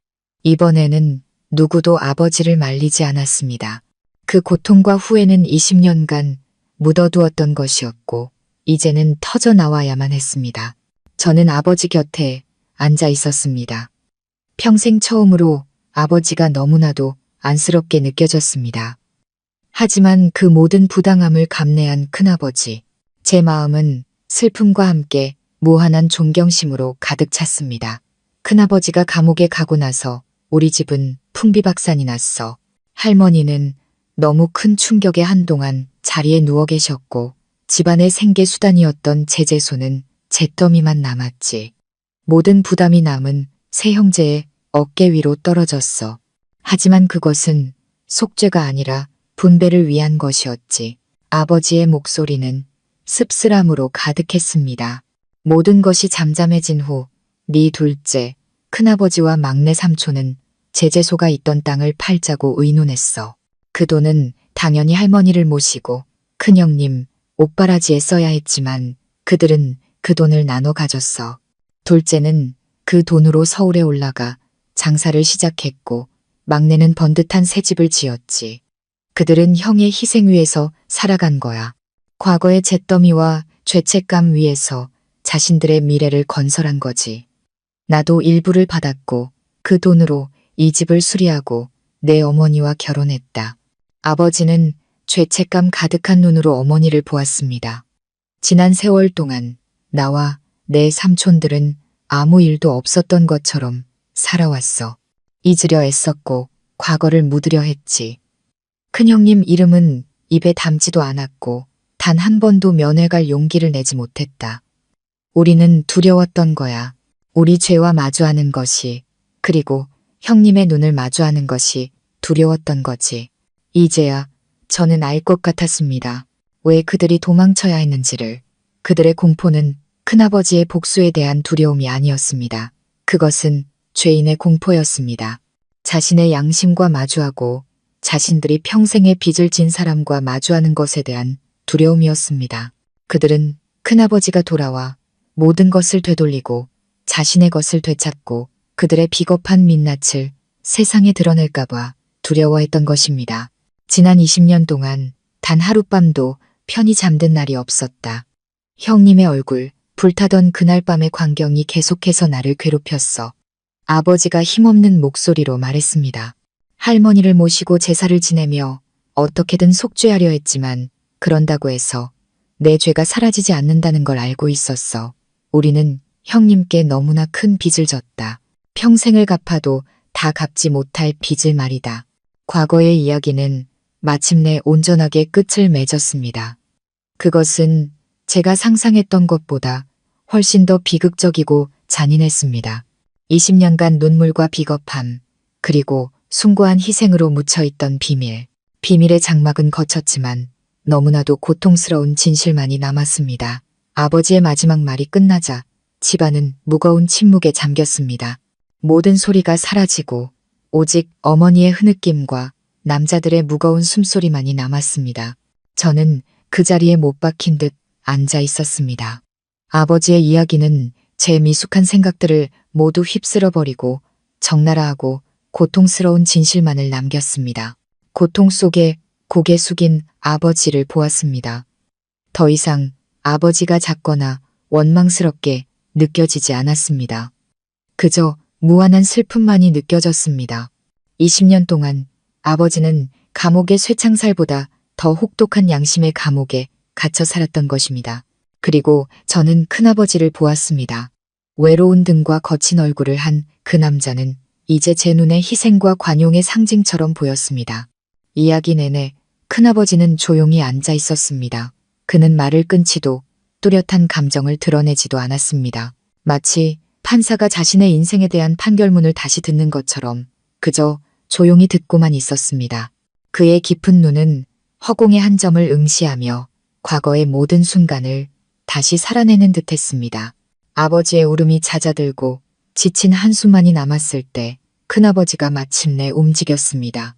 이번에는 누구도 아버지를 말리지 않았습니다. 그 고통과 후회는 20년간 묻어두었던 것이었고 이제는 터져 나와야만 했습니다. 저는 아버지 곁에 앉아 있었습니다. 평생 처음으로 아버지가 너무나도 안쓰럽게 느껴졌습니다. 하지만 그 모든 부당함을 감내한 큰아버지, 제 마음은 슬픔과 함께 무한한 존경심으로 가득 찼습니다. 큰아버지가 감옥에 가고 나서 우리 집은 풍비박산이 났어. 할머니는 너무 큰 충격에 한동안 자리에 누워 계셨고 집안의 생계수단이었던 제 재소는 잿더미만 남았지. 모든 부담이 남은 세 형제의 어깨 위로 떨어졌어. 하지만 그것은 속죄가 아니라 분배를 위한 것이었지. 아버지의 목소리는 씁쓸함으로 가득했습니다. 모든 것이 잠잠해진 후 네 둘째, 큰아버지와 막내 삼촌은 제 재소가 있던 땅을 팔자고 의논했어. 그 돈은 당연히 할머니를 모시고 큰형님, 옥바라지에 써야 했지만 그들은 그 돈을 나눠 가졌어. 둘째는 그 돈으로 서울에 올라가 장사를 시작했고 막내는 번듯한 새 집을 지었지. 그들은 형의 희생 위에서 살아간 거야. 과거의 잿더미와 죄책감 위에서 자신들의 미래를 건설한 거지. 나도 일부를 받았고 그 돈으로 이 집을 수리하고 내 어머니와 결혼했다. 아버지는 죄책감 가득한 눈으로 어머니를 보았습니다. 지난 세월 동안 나와 내 삼촌들은 아무 일도 없었던 것처럼 살아왔어. 잊으려 애썼고 과거를 묻으려 했지. 큰형님 이름은 입에 담지도 않았고 단 한 번도 면회 갈 용기를 내지 못했다. 우리는 두려웠던 거야. 우리 죄와 마주하는 것이, 그리고 형님의 눈을 마주하는 것이 두려웠던 거지. 이제야 저는 알 것 같았습니다. 왜 그들이 도망쳐야 했는지를. 그들의 공포는 큰아버지의 복수에 대한 두려움이 아니었습니다. 그것은 죄인의 공포였습니다. 자신의 양심과 마주하고 자신들이 평생의 빚을 진 사람과 마주하는 것에 대한 두려움이었습니다. 그들은 큰아버지가 돌아와 모든 것을 되돌리고 자신의 것을 되찾고 그들의 비겁한 민낯을 세상에 드러낼까봐 두려워했던 것입니다. 지난 20년 동안 단 하룻밤도 편히 잠든 날이 없었다. 형님의 얼굴, 불타던 그날 밤의 광경이 계속해서 나를 괴롭혔어. 아버지가 힘없는 목소리로 말했습니다. 할머니를 모시고 제사를 지내며 어떻게든 속죄하려 했지만 그런다고 해서 내 죄가 사라지지 않는다는 걸 알고 있었어. 우리는 형님께 너무나 큰 빚을 졌다. 평생을 갚아도 다 갚지 못할 빚을 말이다. 과거의 이야기는 마침내 온전하게 끝을 맺었습니다. 그것은 제가 상상했던 것보다 훨씬 더 비극적이고 잔인했습니다. 20년간 눈물과 비겁함, 그리고 숭고한 희생으로 묻혀있던 비밀. 비밀의 장막은 거쳤지만 너무나도 고통스러운 진실만이 남았습니다. 아버지의 마지막 말이 끝나자 집안은 무거운 침묵에 잠겼습니다. 모든 소리가 사라지고 오직 어머니의 흐느낌과 남자들의 무거운 숨소리만이 남았습니다. 저는 그 자리에 못 박힌 듯 앉아 있었습니다. 아버지의 이야기는 제 미숙한 생각들을 모두 휩쓸어버리고 적나라하고 고통스러운 진실만을 남겼습니다. 고통 속에 고개 숙인 아버지를 보았습니다. 더 이상 아버지가 작거나 원망스럽게 느껴지지 않았습니다. 그저 무한한 슬픔만이 느껴졌습니다. 20년 동안 아버지는 감옥의 쇠창살보다 더 혹독한 양심의 감옥에 갇혀 살았던 것입니다. 그리고 저는 큰아버지를 보았습니다. 외로운 등과 거친 얼굴을 한 그 남자는 이제 제 눈에 희생과 관용의 상징처럼 보였습니다. 이야기 내내 큰아버지는 조용히 앉아 있었습니다. 그는 말을 끊지도 뚜렷한 감정을 드러내지도 않았습니다. 마치 판사가 자신의 인생에 대한 판결문을 다시 듣는 것처럼 그저 조용히 듣고만 있었습니다. 그의 깊은 눈은 허공의 한 점을 응시하며 과거의 모든 순간을 다시 살아내는 듯했습니다. 아버지의 울음이 잦아들고 지친 한숨만이 남았을 때 큰아버지가 마침내 움직였습니다.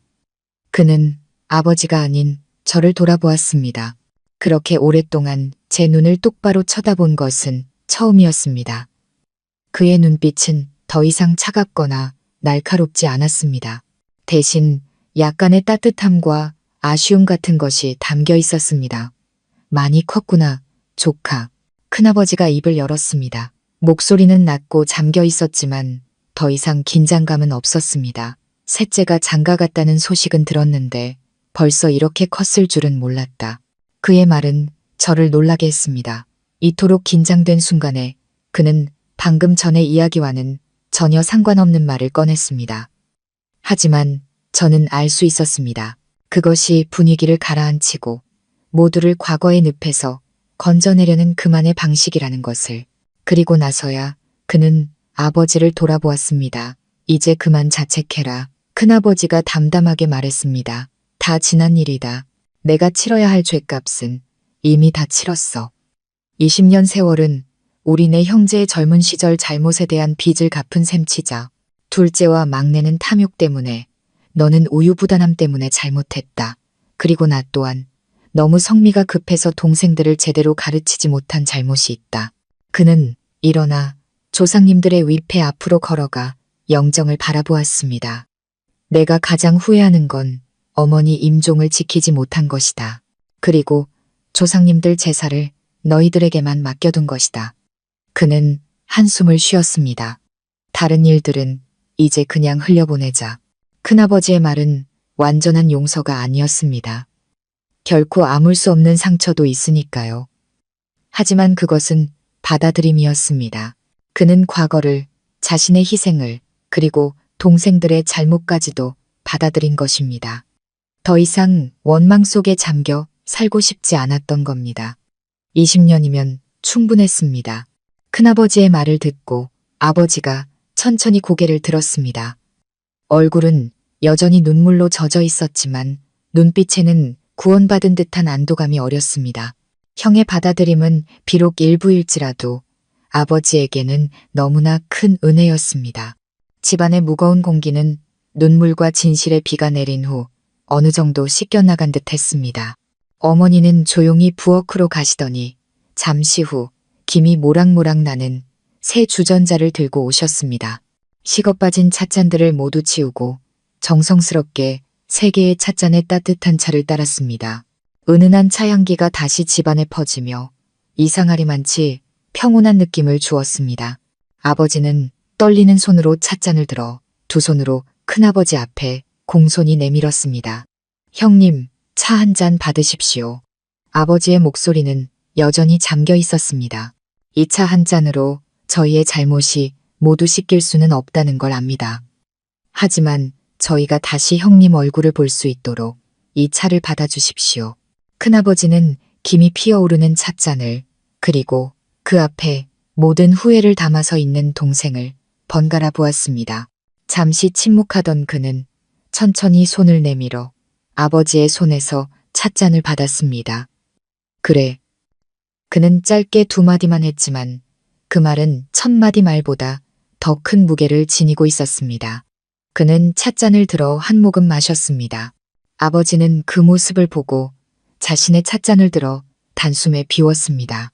그는 아버지가 아닌 저를 돌아보았습니다. 그렇게 오랫동안 제 눈을 똑바로 쳐다본 것은 처음이었습니다. 그의 눈빛은 더 이상 차갑거나 날카롭지 않았습니다. 대신 약간의 따뜻함과 아쉬움 같은 것이 담겨 있었습니다. 많이 컸구나, 조카. 큰아버지가 입을 열었습니다. 목소리는 낮고 잠겨 있었지만 더 이상 긴장감은 없었습니다. 셋째가 장가갔다는 소식은 들었는데 벌써 이렇게 컸을 줄은 몰랐다. 그의 말은 저를 놀라게 했습니다. 이토록 긴장된 순간에 그는 방금 전의 이야기와는 전혀 상관없는 말을 꺼냈습니다. 하지만 저는 알 수 있었습니다. 그것이 분위기를 가라앉히고 모두를 과거의 늪에서 건져내려는 그만의 방식이라는 것을. 그리고 나서야 그는 아버지를 돌아보았습니다. 이제 그만 자책해라. 큰아버지가 담담하게 말했습니다. 다 지난 일이다. 내가 치러야 할 죗값은 이미 다 치렀어. 20년 세월은 우리네 형제의 젊은 시절 잘못에 대한 빚을 갚은 셈치자. 둘째와 막내는 탐욕 때문에, 너는 우유부단함 때문에 잘못했다. 그리고 나 또한 너무 성미가 급해서 동생들을 제대로 가르치지 못한 잘못이 있다. 그는 일어나 조상님들의 위패 앞으로 걸어가 영정을 바라보았습니다. 내가 가장 후회하는 건 어머니 임종을 지키지 못한 것이다. 그리고 조상님들 제사를 너희들에게만 맡겨둔 것이다. 그는 한숨을 쉬었습니다. 다른 일들은 이제 그냥 흘려보내자. 큰아버지의 말은 완전한 용서가 아니었습니다. 결코 아물 수 없는 상처도 있으니까요. 하지만 그것은 받아들임이었습니다. 그는 과거를, 자신의 희생을, 그리고 동생들의 잘못까지도 받아들인 것입니다. 더 이상 원망 속에 잠겨 살고 싶지 않았던 겁니다. 20년이면 충분했습니다. 큰아버지의 말을 듣고 아버지가 천천히 고개를 들었습니다. 얼굴은 여전히 눈물로 젖어 있었지만 눈빛에는 구원받은 듯한 안도감이 어렸습니다. 형의 받아들임은 비록 일부일지라도 아버지에게는 너무나 큰 은혜였습니다. 집안의 무거운 공기는 눈물과 진실의 비가 내린 후 어느 정도 씻겨나간 듯 했습니다. 어머니는 조용히 부엌으로 가시더니 잠시 후 김이 모락모락 나는 새 주전자를 들고 오셨습니다. 식어빠진 찻잔들을 모두 치우고 정성스럽게 세 개의 찻잔에 따뜻한 차를 따랐습니다. 은은한 차향기가 다시 집안에 퍼지며 이상하리만치 평온한 느낌을 주었습니다. 아버지는 떨리는 손으로 찻잔을 들어 두 손으로 큰아버지 앞에 공손히 내밀었습니다. 형님, 차 한 잔 받으십시오. 아버지의 목소리는 여전히 잠겨 있었습니다. 이 차 한 잔으로 저희의 잘못이 모두 씻길 수는 없다는 걸 압니다. 하지만 저희가 다시 형님 얼굴을 볼 수 있도록 이 차를 받아주십시오. 큰아버지는 김이 피어오르는 찻잔을, 그리고 그 앞에 모든 후회를 담아서 있는 동생을 번갈아 보았습니다. 잠시 침묵하던 그는 천천히 손을 내밀어 아버지의 손에서 찻잔을 받았습니다. 그래. 그는 짧게 두 마디만 했지만 그 말은 천 마디 말보다 더 큰 무게를 지니고 있었습니다. 그는 찻잔을 들어 한 모금 마셨습니다. 아버지는 그 모습을 보고 자신의 찻잔을 들어 단숨에 비웠습니다.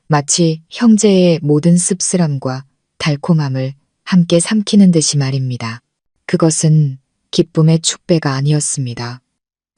마치 형제의 모든 씁쓸함과 달콤함을 함께 삼키는 듯이 말입니다. 그것은 기쁨의 축배가 아니었습니다.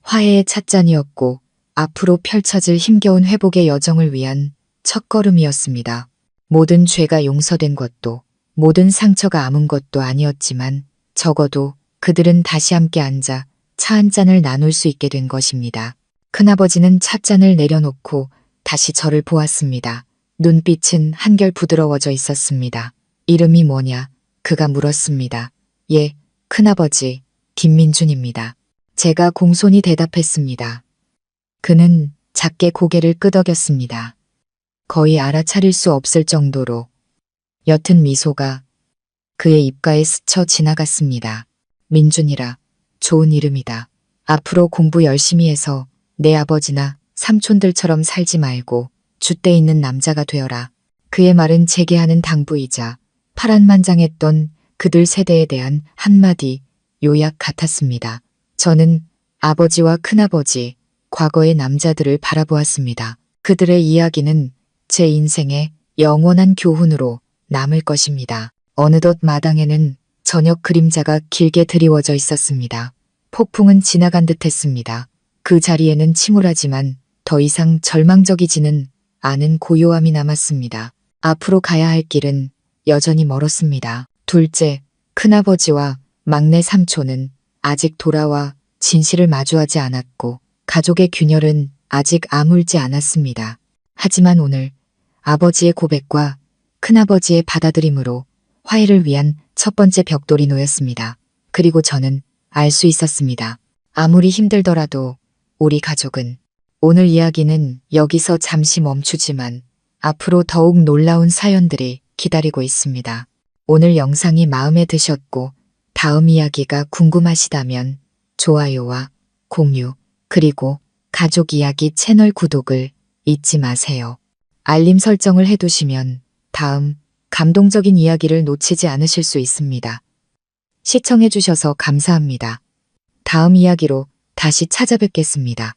화해의 찻잔이었고 앞으로 펼쳐질 힘겨운 회복의 여정을 위한 첫걸음이었습니다. 모든 죄가 용서된 것도 모든 상처가 아문 것도 아니었지만 적어도 그들은 다시 함께 앉아 차 한 잔을 나눌 수 있게 된 것입니다. 큰아버지는 찻잔을 내려놓고 다시 저를 보았습니다. 눈빛은 한결 부드러워져 있었습니다. 이름이 뭐냐? 그가 물었습니다. 예, 큰아버지, 김민준입니다. 제가 공손히 대답했습니다. 그는 작게 고개를 끄덕였습니다. 거의 알아차릴 수 없을 정도로 옅은 미소가 그의 입가에 스쳐 지나갔습니다. 민준이라 좋은 이름이다. 앞으로 공부 열심히 해서 내 아버지나 삼촌들처럼 살지 말고 줏대 있는 남자가 되어라. 그의 말은 제게 하는 당부이자 파란만장했던 그들 세대에 대한 한마디 요약 같았습니다. 저는 아버지와 큰아버지, 과거의 남자들을 바라보았습니다. 그들의 이야기는 제 인생의 영원한 교훈으로 남을 것입니다. 어느덧 마당에는 저녁 그림자가 길게 드리워져 있었습니다. 폭풍은 지나간 듯 했습니다. 그 자리에는 침울하지만 더 이상 절망적이지는 않은 고요함이 남았습니다. 앞으로 가야 할 길은 여전히 멀었습니다. 둘째, 큰아버지와 막내 삼촌은 아직 돌아와 진실을 마주하지 않았고 가족의 균열은 아직 아물지 않았습니다. 하지만 오늘 아버지의 고백과 큰아버지의 받아들임으로 화해를 위한 첫 번째 벽돌이 놓였습니다. 그리고 저는 알 수 있었습니다. 아무리 힘들더라도 우리 가족은 오늘 이야기는 여기서 잠시 멈추지만 앞으로 더욱 놀라운 사연들이 기다리고 있습니다. 오늘 영상이 마음에 드셨고 다음 이야기가 궁금하시다면 좋아요와 공유 그리고 가족 이야기 채널 구독을 잊지 마세요. 알림 설정을 해두시면 다음 감동적인 이야기를 놓치지 않으실 수 있습니다. 시청해주셔서 감사합니다. 다음 이야기로 다시 찾아뵙겠습니다.